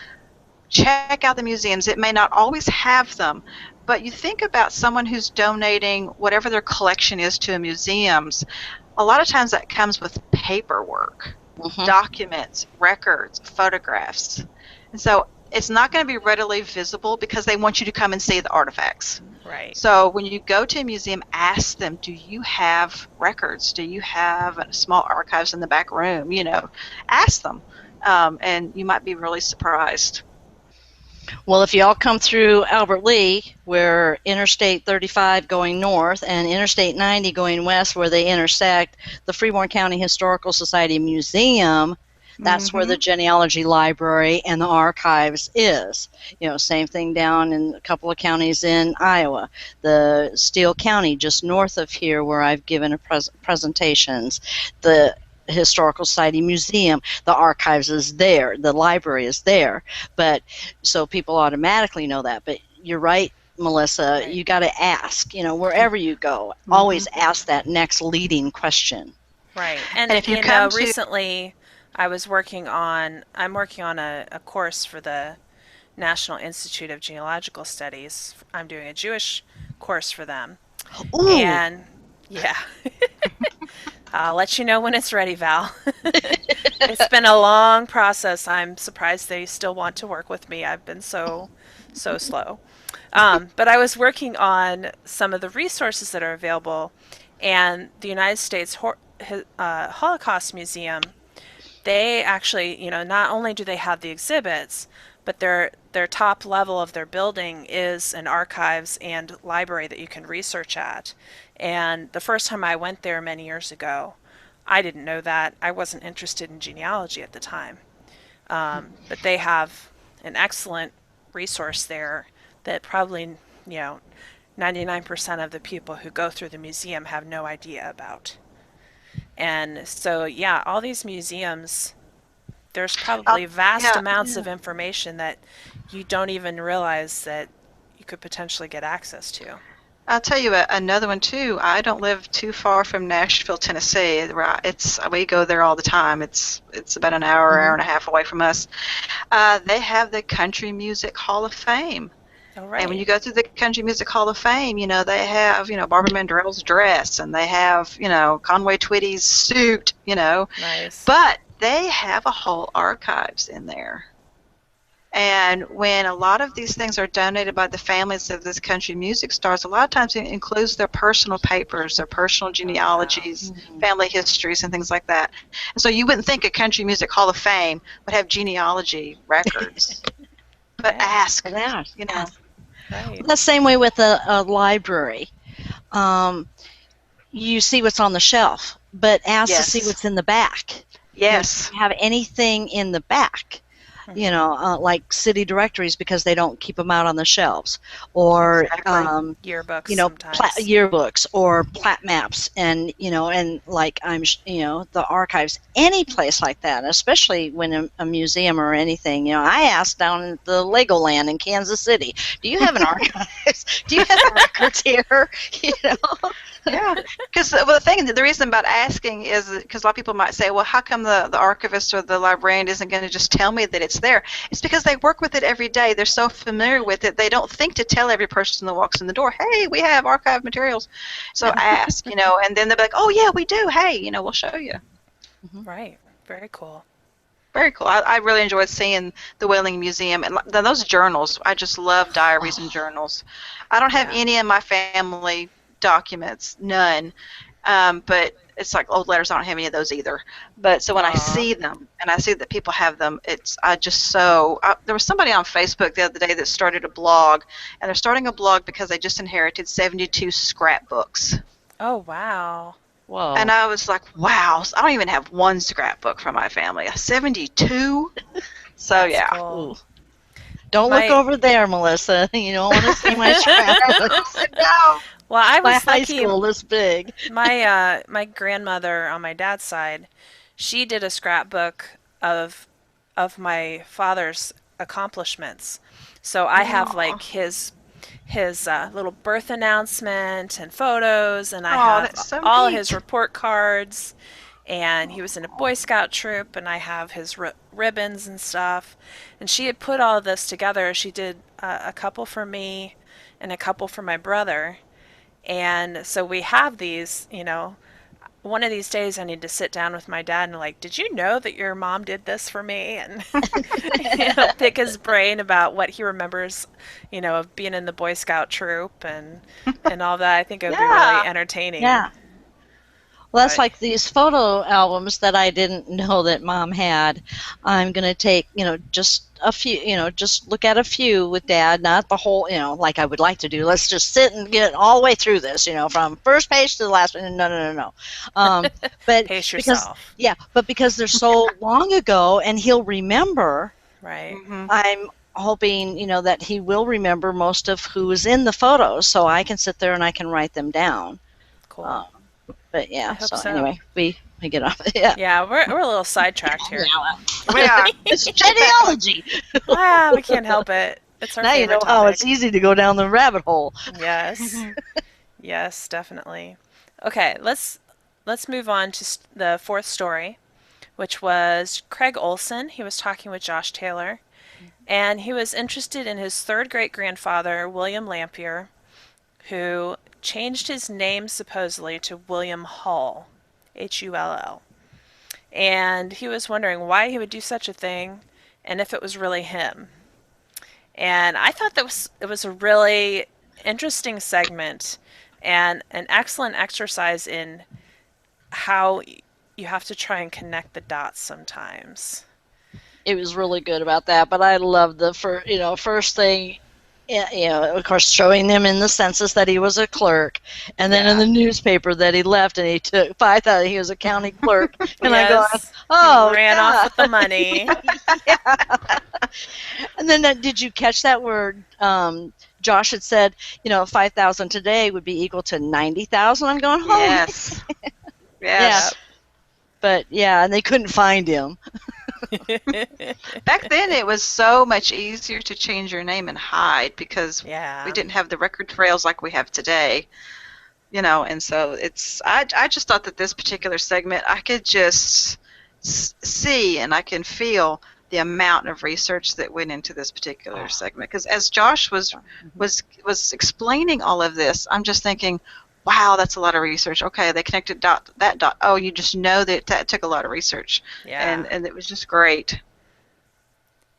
check out the museums. It may not always have them, but you think about someone who's donating whatever their collection is to a museums. A lot of times that comes with paperwork, documents, records, photographs. And so it's not going to be readily visible because they want you to come and see the artifacts. Right. So when you go to a museum, ask them, do you have records? Do you have small archives in the back room? You know, ask them, and you might be really surprised. Well, if you all come through Albert Lee, where Interstate 35 going north and Interstate 90 going west, where they intersect, the Freeborn County Historical Society Museum, that's where the genealogy library and the archives is. You know, same thing down in a couple of counties in Iowa. The Steele County, just north of here, where I've given presentations. The Historical Society Museum, the archives is there, the library is there, but so people automatically know that. But you're right, Melissa, you got to ask, you know, wherever you go, always ask that next leading question. Right. And if you know, come to recently I'm working on a course for the National Institute of Genealogical Studies. I'm doing a Jewish course for them. Ooh. And yeah. I'll let you know when it's ready, Val. It's been a long process. I'm surprised they still want to work with me. I've been so slow. But I was working on some of the resources that are available, and the United States Holocaust Museum, they actually, you know, not only do they have the exhibits, but their top level of their building is an archives and library that you can research at. And the first time I went there many years ago, I didn't know that. I wasn't interested in genealogy at the time. But they have an excellent resource there that probably, you know, 99% of the people who go through the museum have no idea about. And so, yeah, all these museums, there's probably vast amounts of information that you don't even realize that you could potentially get access to. I'll tell you another one too. I don't live too far from Nashville, Tennessee. We go there all the time. It's about an hour and a half away from us. They have the Country Music Hall of Fame. Oh, right. And when you go through the Country Music Hall of Fame, you know, they have, you know, Barbara Mandrell's dress, and they have, you know, Conway Twitty's suit, you know. Nice. But they have a whole archives in there. And when a lot of these things are donated by the families of these country music stars, a lot of times it includes their personal papers, their personal genealogies, family histories, and things like that. And so you wouldn't think a Country Music Hall of Fame would have genealogy records. But ask, you know. Right. The same way with a library. You see what's on the shelf, but ask to see what's in the back. Yes. Do you have anything in the back? You know, like city directories, because they don't keep them out on the shelves, or yearbooks, you know, yearbooks or plat maps, and you know, and like you know, the archives, any place like that, especially when a museum or anything. You know, I asked down at the Legoland in Kansas City, do you have an archives? Do you have records here? You know. Yeah, because the reason about asking is because a lot of people might say, well, how come the archivist or the librarian isn't going to just tell me that it's there? It's because they work with it every day. They're so familiar with it. They don't think to tell every person that walks in the door, hey, we have archive materials. So ask, you know, and then they'll be like, oh, yeah, we do. Hey, you know, we'll show you. Right. Very cool. Very cool. I really enjoyed seeing the Whaling Museum. And those journals, I just love diaries and journals. I don't have any in my family documents, none, but it's like old letters. I don't have any of those either. But so when I see them and I see that people have them, there was somebody on Facebook the other day that started a blog, and they're starting a blog because they just inherited 72 scrapbooks. Oh, wow. Whoa. And I was like, wow, I don't even have one scrapbook from my family. 72? So That's yeah. cool. Don't look My over there, Melissa. You don't want to see my scrapbooks. No. well, I My was high lucky. school this big. My grandmother on my dad's side, she did a scrapbook of my father's accomplishments. So I have Aw. like his little birth announcement and photos, and I Oh, have that's so all his neat. report cards. And he was in a Boy Scout troop, and I have his ribbons and stuff. And she had put all of this together. She did a couple for me and a couple for my brother. And so we have these, one of these days I need to sit down with my dad and like, did you know that your mom did this for me? And pick his brain about what he remembers, of being in the Boy Scout troop and all that. I think it would be really Yeah. entertaining. Yeah. Well, that's But like these photo albums that I didn't know that Mom had. I'm going to take, just a few, just look at a few with Dad, not the whole, like I would like to do. Let's just sit and get all the way through this, from first page to the last one. No, no, no, no. But pace because, yourself, yeah, but because they're so long ago and he'll remember, right? Hmm. I'm hoping, that he will remember most of who is in the photos so I can sit there and I can write them down. Cool. Um, But I yeah, hope so so. anyway, we get off. Yeah. Yeah, we're a little sidetracked here. We are. It's Exactly. genealogy. Ah, we can't help it. It's our Now you know favorite how topic. it's easy to go down the rabbit hole. Yes. Yes, definitely. Okay, let's move on to the fourth story, which was Craig Olson. He was talking with Josh Taylor, and he was interested in his third great grandfather, William Lampier, who changed his name supposedly to William Hull, Hull. And he was wondering why he would do such a thing and if it was really him. And I thought it was a really interesting segment and an excellent exercise in how you have to try and connect the dots sometimes. It was really good about that, but I love the first thing. Yeah, of course, showing them in the census that he was a clerk, and then in Yeah. the newspaper that he left, and he took 5,000. He was a county clerk, and I go, Yes, he oh ran off God. with the money. And then did you catch that where Josh had said, 5,000 today would be equal to 90,000? I'm going, oh Yes. yeah, Yes. but yeah, and they couldn't find him. Back then, it was so much easier to change your name and hide because Yeah. we didn't have the record trails like we have today. And so I just thought that this particular segment, I could just see and I can feel the amount of research that went into this particular segment. Because as Josh was explaining all of this, I'm just thinking, wow, that's a lot of research. Okay, they connected that dot. Oh, you just know that took a lot of research. Yeah. And it was just great.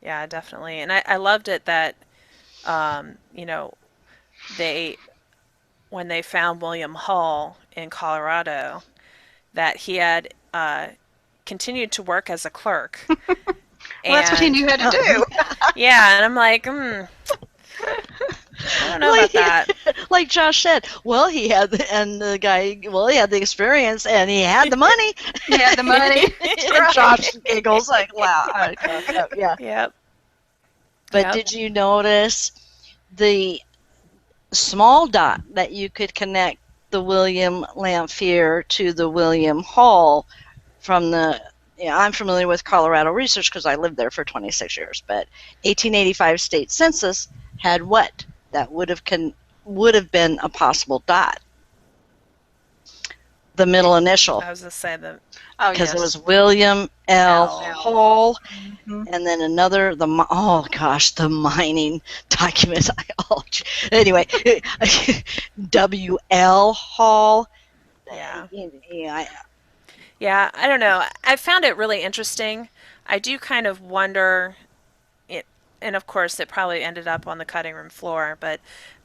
Yeah, definitely. And I loved it that, they, when they found William Hull in Colorado, that he had continued to work as a clerk. Well, that's what he knew how to do. Yeah, and I'm like, I don't know about that. Like Josh said, well, he had he had the experience and he had the money. He had the money. And Josh giggles like, wow. Yeah. Yep. But Yep. did you notice the small dot that you could connect the William Lamphere to the William Hall from the I'm familiar with Colorado research because I lived there for 26 years, but 1885 state census had what? That would have been a possible dot. The middle initial. I was going to say the Oh, Because yes. it was William L. L. Hall, Mhm. and then another, the mining document. Anyway, W.L. Hall. Yeah. Yeah, Yeah, I don't know. I found it really interesting. I do kind of wonder, and of course it probably ended up on the cutting room floor, but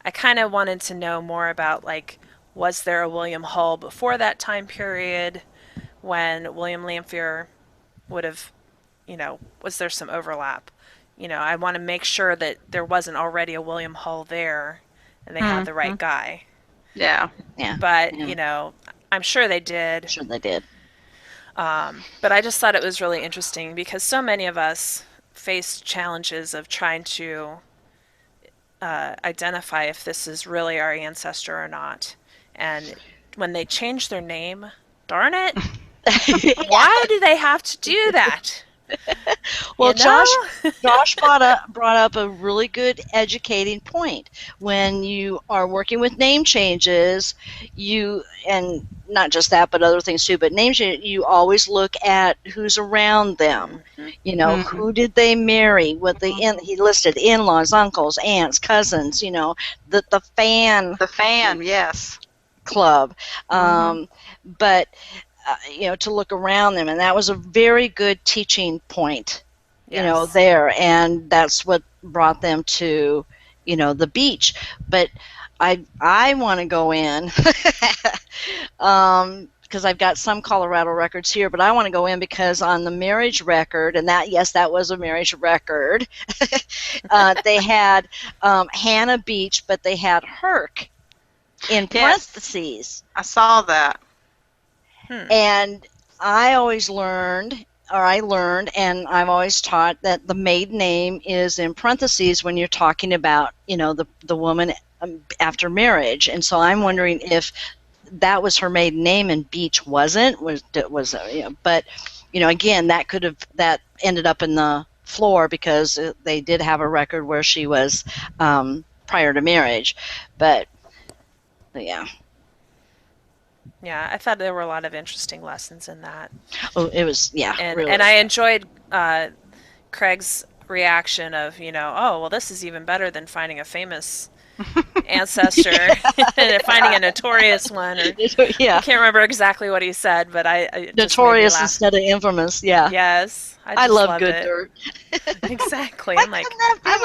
I kind of wanted to know more about, like, was there a William Hull before that time period when William Lamphere would have, was there some overlap? I want to make sure that there wasn't already a William Hull there and they had the right guy. Yeah. yeah. But, Yeah. I'm sure they did. Sure they did. But I just thought it was really interesting because so many of us, faced challenges of trying to identify if this is really our ancestor or not. And when they change their name, darn it, why do they have to do that? Well, You know? Josh brought up a really good educating point. When you are working with name changes, and not just that, but other things too. But name change, you always look at who's around them. You know, who did they marry? He listed in-laws, uncles, aunts, cousins. You know, the fan. The fan, yes. Club, but. You know, to look around them, and that was a very good teaching point, you know, there, and that's what brought them to, you know, the beach. But I want to go in because I've got some Colorado records here, but I want to go in because on the marriage record, and that was a marriage record, they had Hannah Beach, but they had Herc in parentheses. I saw that. And I learned, and I've always taught that the maiden name is in parentheses when you're talking about, you know, the woman after marriage. And so I'm wondering if that was her maiden name and Beach wasn't. You know, but, you know, again, that ended up in the floor because they did have a record where she was prior to marriage. But yeah. Yeah, I thought there were a lot of interesting lessons in that. Oh, it was, really. And I enjoyed Craig's reaction of, you know, oh, well, this is even better than finding a famous ancestor and finding a notorious one. Or, I can't remember exactly what he said, but notorious instead of infamous, yeah. Yes, I love good dirt. Exactly. I'm like, I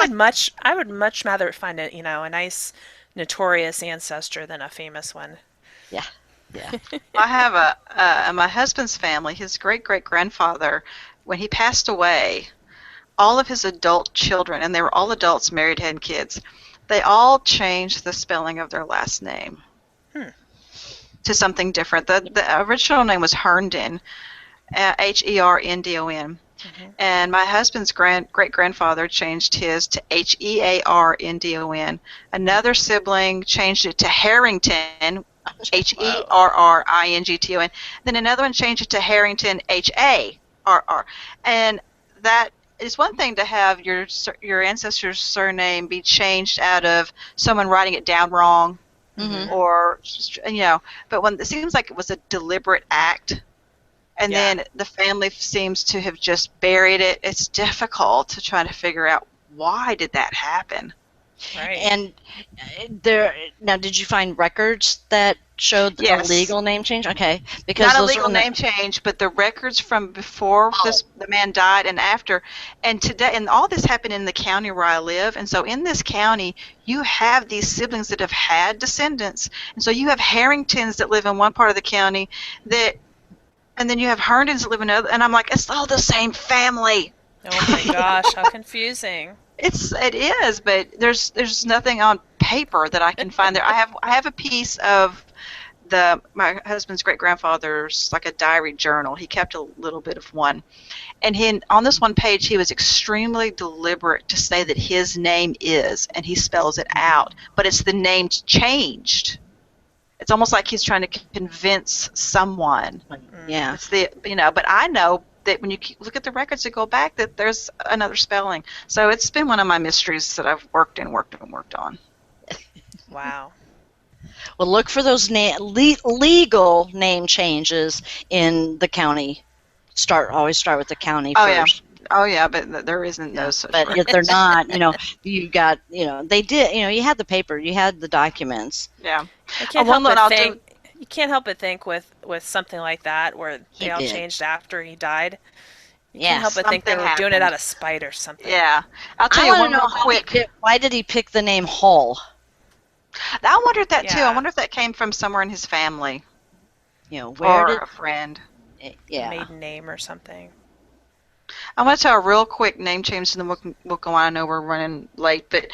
would much rather find a nice notorious ancestor than a famous one. Yeah. Yeah. I have my husband's family, his great-great-grandfather, when he passed away, all of his adult children, and they were all adults, married, had kids, they all changed the spelling of their last name to something different. The original name was Herndon, Herndon. And my husband's great-grandfather changed his to Hearndon. Another sibling changed it to Harrington, Herrington. Then another one changed it to Harrington, Harr. And that is one thing to have your ancestor's surname be changed out of someone writing it down wrong, or, you know. But when it seems like it was a deliberate act, and then the family seems to have just buried it, it's difficult to try to figure out why did that happen. Right. And now, did you find records that showed the legal name change? Okay, because not a legal name change, but the records from before the man died and after, and today, and all this happened in the county where I live. And so in this county, you have these siblings that have had descendants, and so you have Harringtons that live in one part of the county, and then you have Herndons that live in another. And I'm like, it's all the same family. Oh my gosh, how confusing. It is, but there's nothing on paper that I can find there. I have a piece of my husband's great-grandfather's, like a diary journal. He kept a little bit of one, and on this one page he was extremely deliberate to say that his name is, and he spells it out, but it's the name changed. It's almost like he's trying to convince someone. Yeah. It's but I know that when you look at the records that go back, that there's another spelling. So it's been one of my mysteries that I've worked on. Wow. Well, look for those legal name changes in the county. Always start with the county first. Oh yeah, but there isn't no such. But if they're not, you got, they did, you had the paper, you had the documents. Yeah. You can't help but think with something like that where they all changed after he died. You can't help but think they were doing it out of spite or something. Yeah. I'll tell you one real quick. Why did he pick the name Hull? I wondered that too. I wonder if that came from somewhere in his family. Where or a friend. Yeah. Maiden name or something. I'm going to tell a real quick name change, and then we'll go on. I know we're running late, but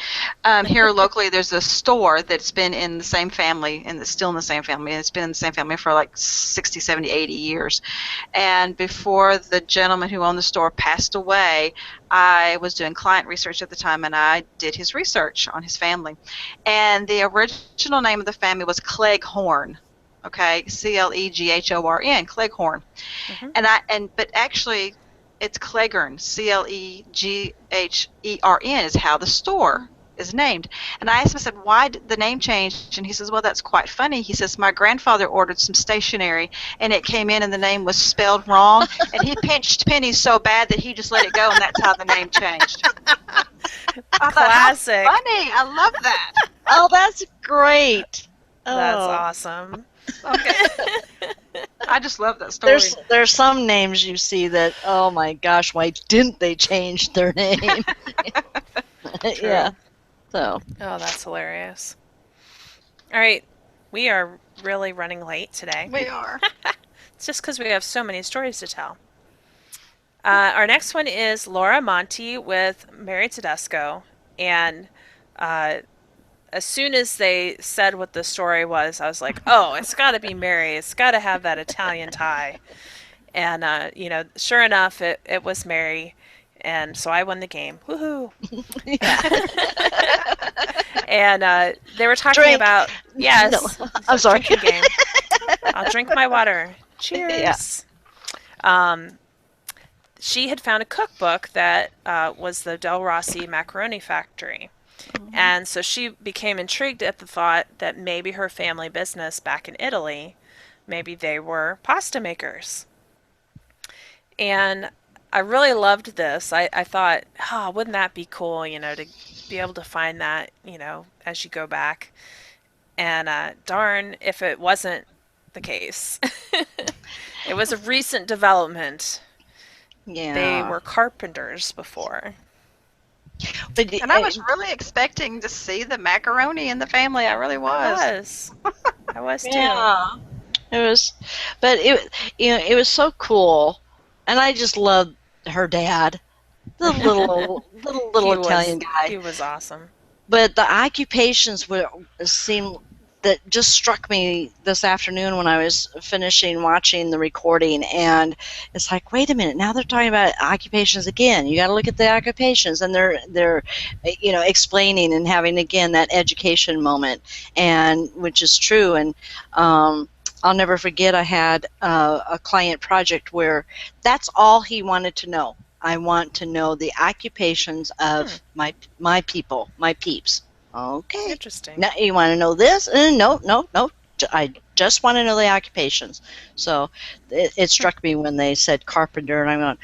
here locally, there's a store that's been in the same family, and it's still in the same family. And it's been in the same family for like 60, 70, 80 years. And before the gentleman who owned the store passed away, I was doing client research at the time, and I did his research on his family. And the original name of the family was Cleghorn. Okay, Cleghorn, Cleghorn. Mm-hmm. But actually, it's Cleghorn, Cleghern, is how the store is named. And I asked him, I said, why did the name change? And he says, well, that's quite funny. He says, my grandfather ordered some stationery, and it came in, and the name was spelled wrong, and he pinched pennies so bad that he just let it go, and that's how the name changed. I thought, how Classic. funny. I love that. Oh, that's great. That's Oh. awesome. Okay. I just love that story. There's some names you see that, oh my gosh, why didn't they change their name? Yeah. So. Oh, that's hilarious. All right, we are really running late today. We are. It's just because we have so many stories to tell. Our next one is Laura Monti with Mary Tedesco, and as soon as they said what the story was, I was like, oh, it's got to be Mary. It's got to have that Italian tie. And, sure enough, it was Mary. And so I won the game. Woohoo. And they were talking Drink. about, yes. No, I'm sorry. Drinking game. I'll drink my water. Cheers. Yeah. She had found a cookbook that was the Del Rossi Macaroni Factory. And so she became intrigued at the thought that maybe her family business back in Italy, maybe they were pasta makers. And I really loved this. I thought, oh, wouldn't that be cool, to be able to find that, as you go back. And darn if it wasn't the case. It was a recent development. Yeah. They were carpenters before. But, And I was really expecting to see the macaroni in the family. I really was. I was too. Yeah. It was, but it was so cool, and I just loved her dad, the little Italian guy. He was awesome. But the occupations seemed that just struck me this afternoon when I was finishing watching the recording, and it's like, wait a minute, now they're talking about occupations again. You got to look at the occupations, and they're explaining and having again that education moment, and which is true. And I'll never forget, I had a client project where that's all he wanted to know. I want to know the occupations of my people, my peeps. Okay. Interesting. Now you want to know this? No. I just want to know the occupations. So it struck me when they said carpenter, and I'm going,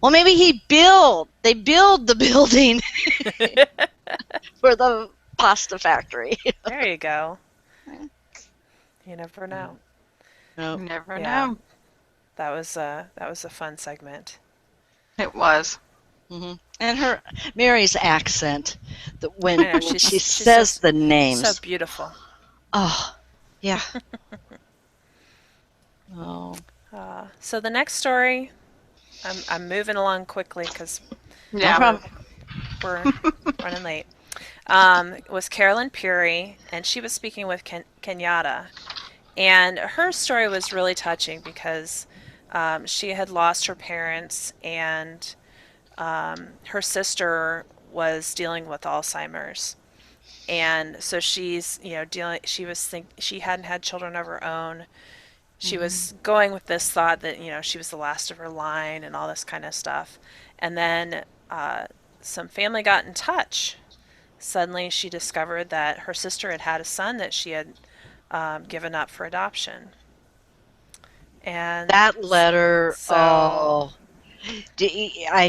well, maybe they build the building for the pasta factory. There you go. You never know. No. You never Yeah. know. That was a fun segment. It was. Mm-hmm. And Mary's accent, when I know, she she's says so, the names. So beautiful. Oh, yeah. Oh. So the next story, I'm moving along quickly because Yeah. we're running late. Was Carolyn Puri, and she was speaking with Kenyatta. And her story was really touching because she had lost her parents, and her sister was dealing with Alzheimer's. And so she's, she hadn't had children of her own. She was going with this thought that, she was the last of her line and all this kind of stuff. And then some family got in touch. Suddenly she discovered that her sister had had a son that she had given up for adoption. And That letter, I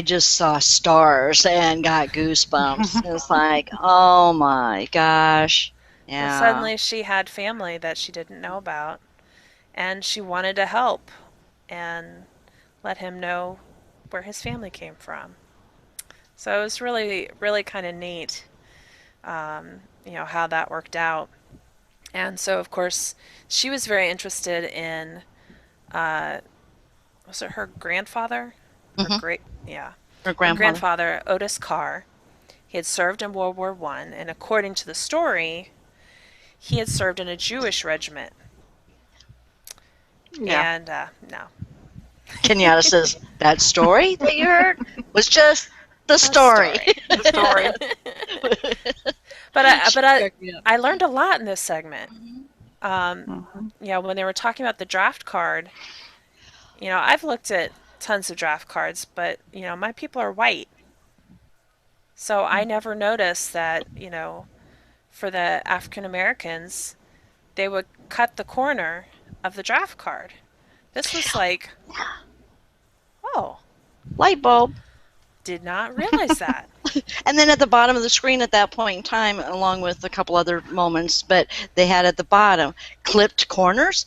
just saw stars and got goosebumps. It's like, oh my gosh. Yeah. suddenly she had family that she didn't know about. And she wanted to help and let him know where his family came from. So it was really, really kind of neat, how that worked out. And so, of course, she was very interested in, was it her grandfather? Mhm. Yeah, Her her grandfather. grandfather, Otis Carr. He had served in World War One, and according to the story, he had served in a Jewish regiment. Yeah. And no, Kenyatta says, that story that you heard was just the a story. story. The story. But Cracked me up. I learned a lot in this segment. Mhm. Yeah, when they were talking about the draft card, I've looked at tons of draft cards, but my people are white, so I never noticed that for the African Americans, they would cut the corner of the draft card. This was like, oh, Light bulb. did not realize that. And then at the bottom of the screen at that point in time, along with a couple other moments, but they had at the bottom clipped corners.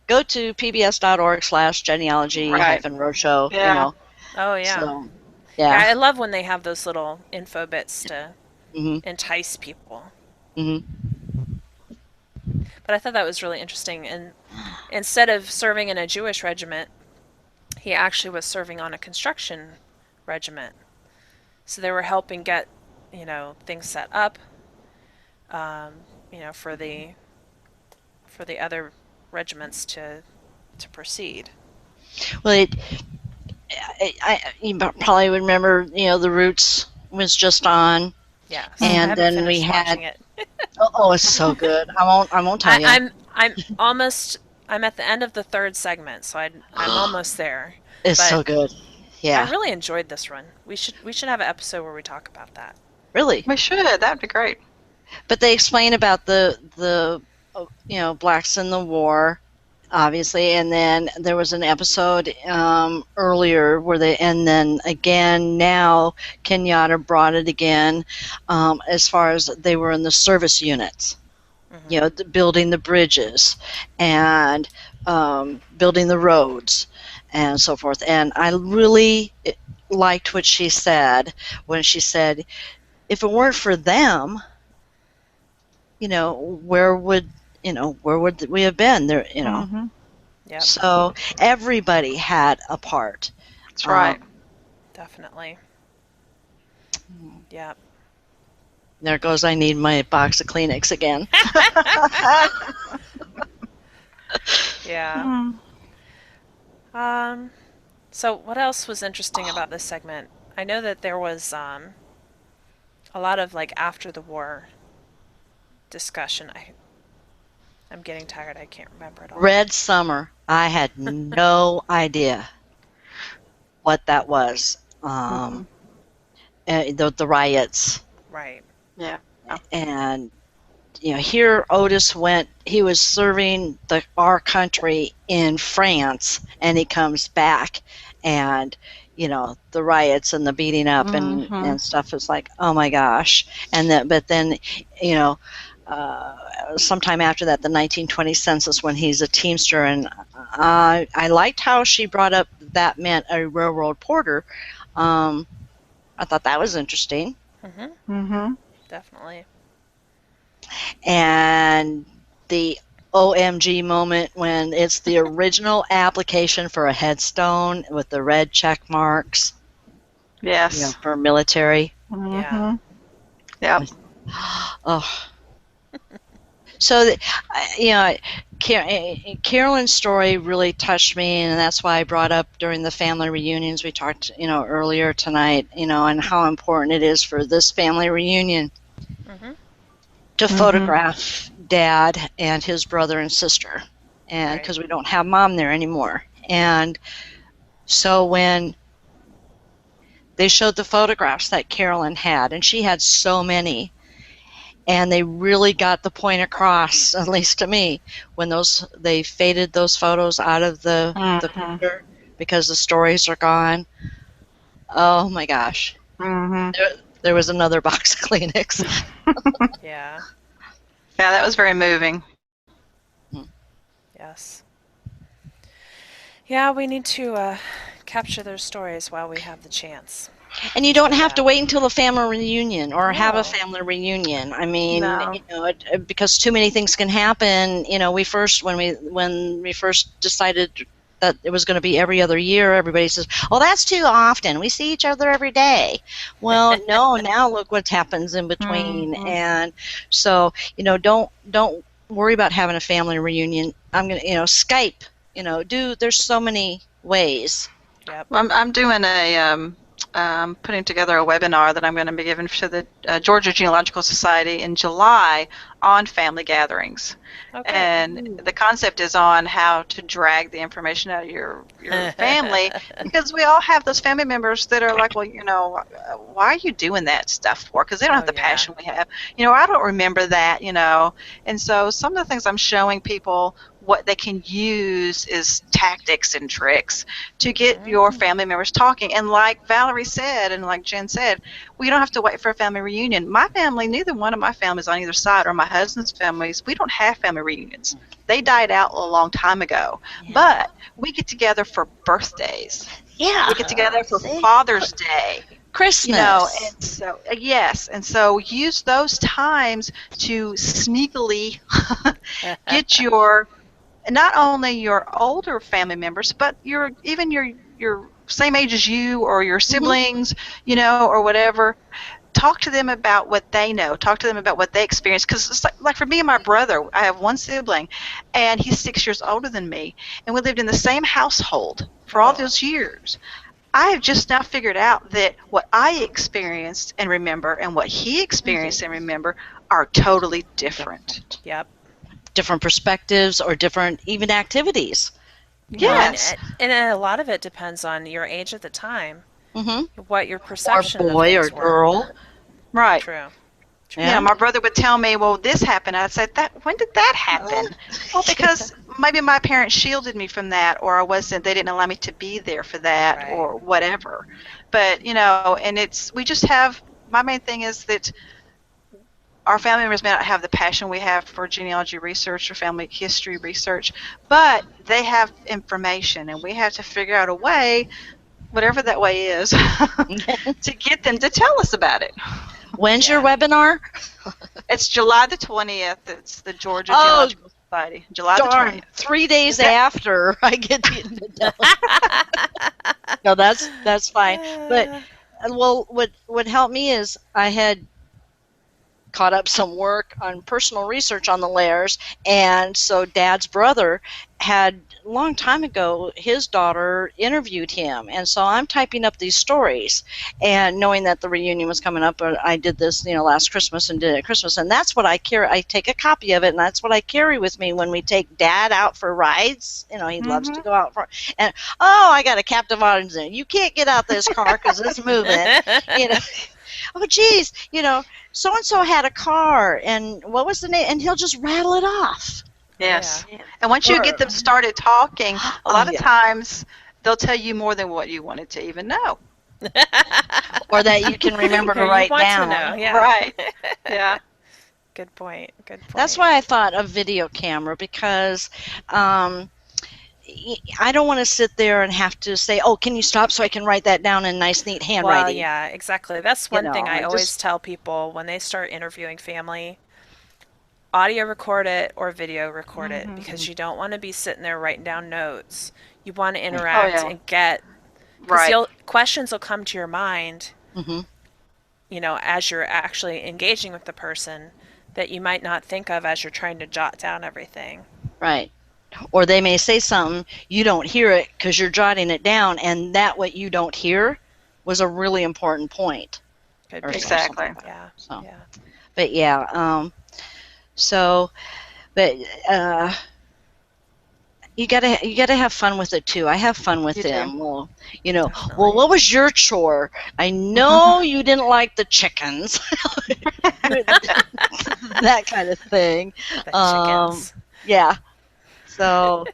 Go to pbs.org/genealogy-roadshow. Yeah. Oh yeah. So, Yeah, yeah. I love when they have those little info bits to Mhm. entice people. Mhm. But I thought that was really interesting. And instead of serving in a Jewish regiment, he actually was serving on a construction regiment. So they were helping get, things set up, for the other regiments to proceed. Well, you probably would remember, the Roots was just on, Yes, I and haven't then we finished had. watching it. Oh, it's so good. I won't tell you. I'm at the end of the third segment, so I'm almost there. It's but so good. Yeah. I really enjoyed this run. We should have an episode where we talk about that. Really. We should. That'd be great. But they explain about the blacks in the war, obviously, and then there was an episode earlier and then again now Kenyatta brought it again, as far as they were in the service units, building the bridges and building the roads and so forth. And I really liked what she said when she said, if it weren't for them, where would we have been there? Mm-hmm. Yep, So everybody had a part. That's right. definitely. Yep. There goes, I need my box of Kleenex again. Yeah. So what else was interesting about this segment? I know that there was a lot of after the war discussion. I'm getting tired. I can't remember it all. Red Summer. I had no idea what that was. The riots. Right. Yeah. And here Otis went. He was serving our country in France, and he comes back, and the riots and the beating up and stuff is like, oh my gosh. But then sometime after that, the 1920 census, when he's a teamster, and I liked how she brought up that meant a railroad porter. I thought that was interesting. Definitely. And the OMG moment when it's the original application for a headstone with the red check marks. Yes. For military. Yeah. Yep. Oh. So, Carolyn's story really touched me, and that's why I brought up during the family reunions we talked, earlier tonight, and how important it is for this family reunion to photograph Dad and his brother and sister, and because we don't have Mom there anymore. And so when they showed the photographs that Carolyn had, and she had so many, and they really got the point across, at least to me, when they faded those photos out of the picture because the stories are gone. Oh my gosh. There was another box of Kleenex. Yeah. Yeah, that was very moving. Yes. Yeah, we need to capture those stories while we have the chance. And you don't have to wait until a family reunion or have No. a family reunion. I mean, No. because too many things can happen. When we first decided that it was going to be every other year. Everybody says, "Oh, that's too often. We see each other every day." Well, no. Now look what happens in between, Mhm. and so don't worry about having a family reunion. I'm gonna Skype. There's so many ways. Yep. I'm doing putting together a webinar that I'm going to be giving to the Georgia Genealogical Society in July on family gatherings. Okay. And the concept is on how to drag the information out of your family, because we all have those family members that are like, well, why are you doing that stuff for? Because they don't have the passion we have. I don't remember that, And so some of the things I'm showing people what they can use is tactics and tricks to get your family members talking. And like Valerie said, and like Jen said, we don't have to wait for a family reunion. My family, neither one of my families on either side, or my husband's families, we don't have family reunions. They died out a long time ago. Yeah. But we get together for birthdays. Yeah. We get together for See? Father's Day. Christmas. And so yes, and so use those times to sneakily get your not only your older family members, but even your same age as you, or your siblings, or whatever. Talk to them about what they know. Talk to them about what they experience. Because it's like for me and my brother, I have one sibling, and he's 6 years older than me, and we lived in the same household for all those years. I have just now figured out that what I experienced and remember and what he experienced and remember are totally different. Yep. Different perspectives or different even activities. Yes. And a lot of it depends on your age at the time, Mm-hmm. what your perception Or boy of or things were. girl. Right. True. Yeah. My brother would tell me, well, this happened. I'd say, when did that happen? Well, because maybe my parents shielded me from that, or they didn't allow me to be there for that, Right. or whatever. But, and my main thing is that our family members may not have the passion we have for genealogy research or family history research, but they have information, and we have to figure out a way, whatever that way is, to get them to tell us about it. When's your webinar? It's July the 20th. It's the Georgia Genealogical Society. July the 20th. 3 days after I get the No, that's fine. But what helped me is I had caught up some work on personal research on the layers, and so Dad's brother had a long time ago, his daughter interviewed him, and so I'm typing up these stories, and knowing that the reunion was coming up, I did this last Christmas and did it at Christmas, and that's what I carry. I take a copy of it, and that's what I carry with me when we take Dad out for rides. He loves to go out for, and I got a captive audience. You can't get out this car because it's moving. Oh, geez, so and so had a car, and what was the name? And he'll just rattle it off. Yes. Yeah. And once you get them started talking, a lot of times they'll tell you more than what you wanted to even know. Or that you can remember to write down. To know, yeah. Right. Yeah. Good point. That's why I thought of video camera, because I don't want to sit there and have to say, oh, can you stop so I can write that down in nice, neat handwriting? Well, yeah, exactly. That's one thing I always tell people when they start interviewing family. Audio record it or video record it, because you don't want to be sitting there writing down notes. You want to interact and get, because questions will come to your mind, as you're actually engaging with the person, that you might not think of as you're trying to jot down everything. Right. Or they may say something, you don't hear it because you're jotting it down, and that what you don't hear was a really important point. Exactly. Yeah. So, but you gotta have fun with it too. I have fun with them. Well, well, what was your chore? I know you didn't like the chickens. That kind of thing. Chickens. Yeah. So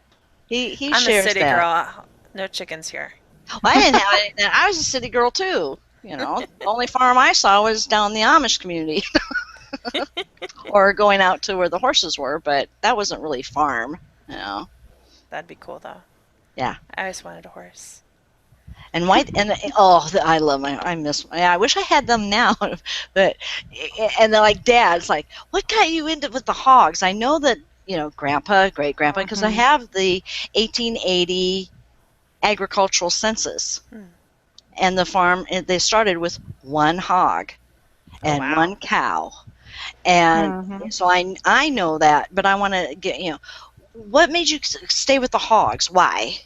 he I'm shares a city that. girl. No chickens here. Well, I didn't have any of that. I was a city girl too. The only farm I saw was down in the Amish community. Or going out to where the horses were, but that wasn't really farm, That'd be cool though. Yeah. I always wanted a horse. And I love I wish I had them now, but and they're like, Dad's like, what got you into with the hogs? I know that Grandpa, great grandpa, because I have the 1880 agricultural census. Hmm. And the farm, they started with one hog Oh, and wow. one cow. And Mhm. so I know that, but I want to get, what made you stay with the hogs? Why?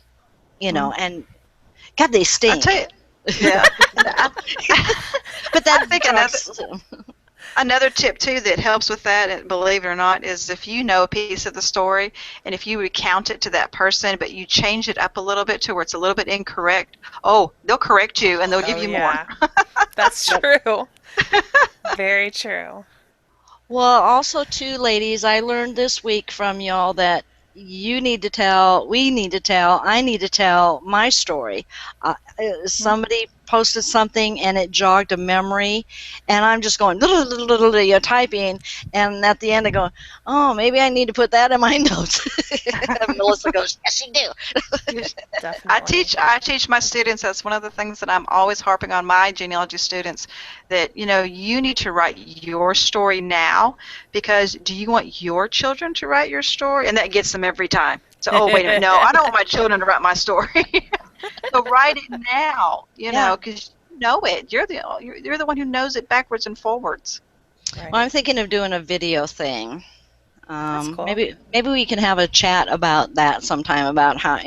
And God, they I stink. tell you, yeah. But I that think another tip too that helps with that, and believe it or not, is if you know a piece of the story and if you recount it to that person, but you change it up a little bit to where it's a little bit incorrect, oh, they'll correct you and they'll give Oh, you more. yeah. That's Yep. true. Very true. Well, also too, ladies, I learned this week from y'all that you need to tell, we need to tell, I need to tell my story. Somebody posted something and it jogged a memory, and I'm just going typing, and at the end I go, oh, maybe I need to put that in my notes. And Melissa goes, yes, you do. Definitely. I teach my students, that's one of the things that I'm always harping on my genealogy students, that you need to write your story now, because do you want your children to write your story? And that gets them every time. So, oh, wait a minute, no, I don't want my children to write my story. So write it now, Yeah. because you know it. You're the one who knows it backwards and forwards. Right. Well, I'm thinking of doing a video thing. That's cool. Maybe we can have a chat about that sometime, about how,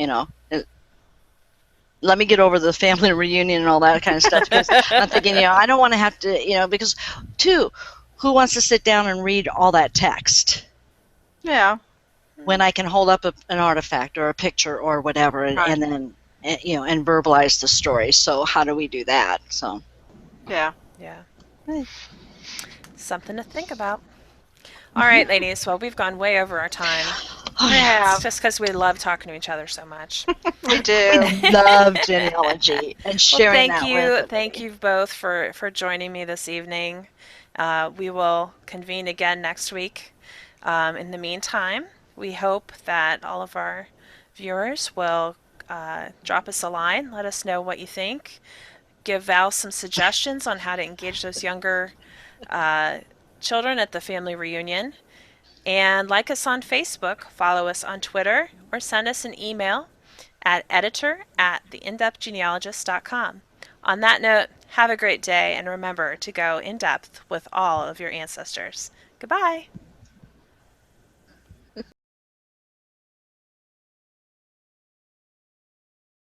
let me get over the family reunion and all that kind of stuff, because I'm thinking, I don't want to have to, because, too, who wants to sit down and read all that text Yeah. when I can hold up an artifact or a picture or whatever, and, Right. and then, and verbalize the story. So how do we do that? So. Yeah. Yeah. Something to think about. All right, ladies. Well, we've gone way over our time. Oh, yeah. It's just because we love talking to each other so much. We do. We love genealogy and sharing Well, that with thank you both for joining me this evening. We will convene again next week. In the meantime, we hope that all of our viewers will drop us a line, let us know what you think, give Val some suggestions on how to engage those younger children at the family reunion, and like us on Facebook, follow us on Twitter, or send us an email at editor@theinDepthGenealogist.com. On that note, have a great day, and remember to go in depth with all of your ancestors. Goodbye.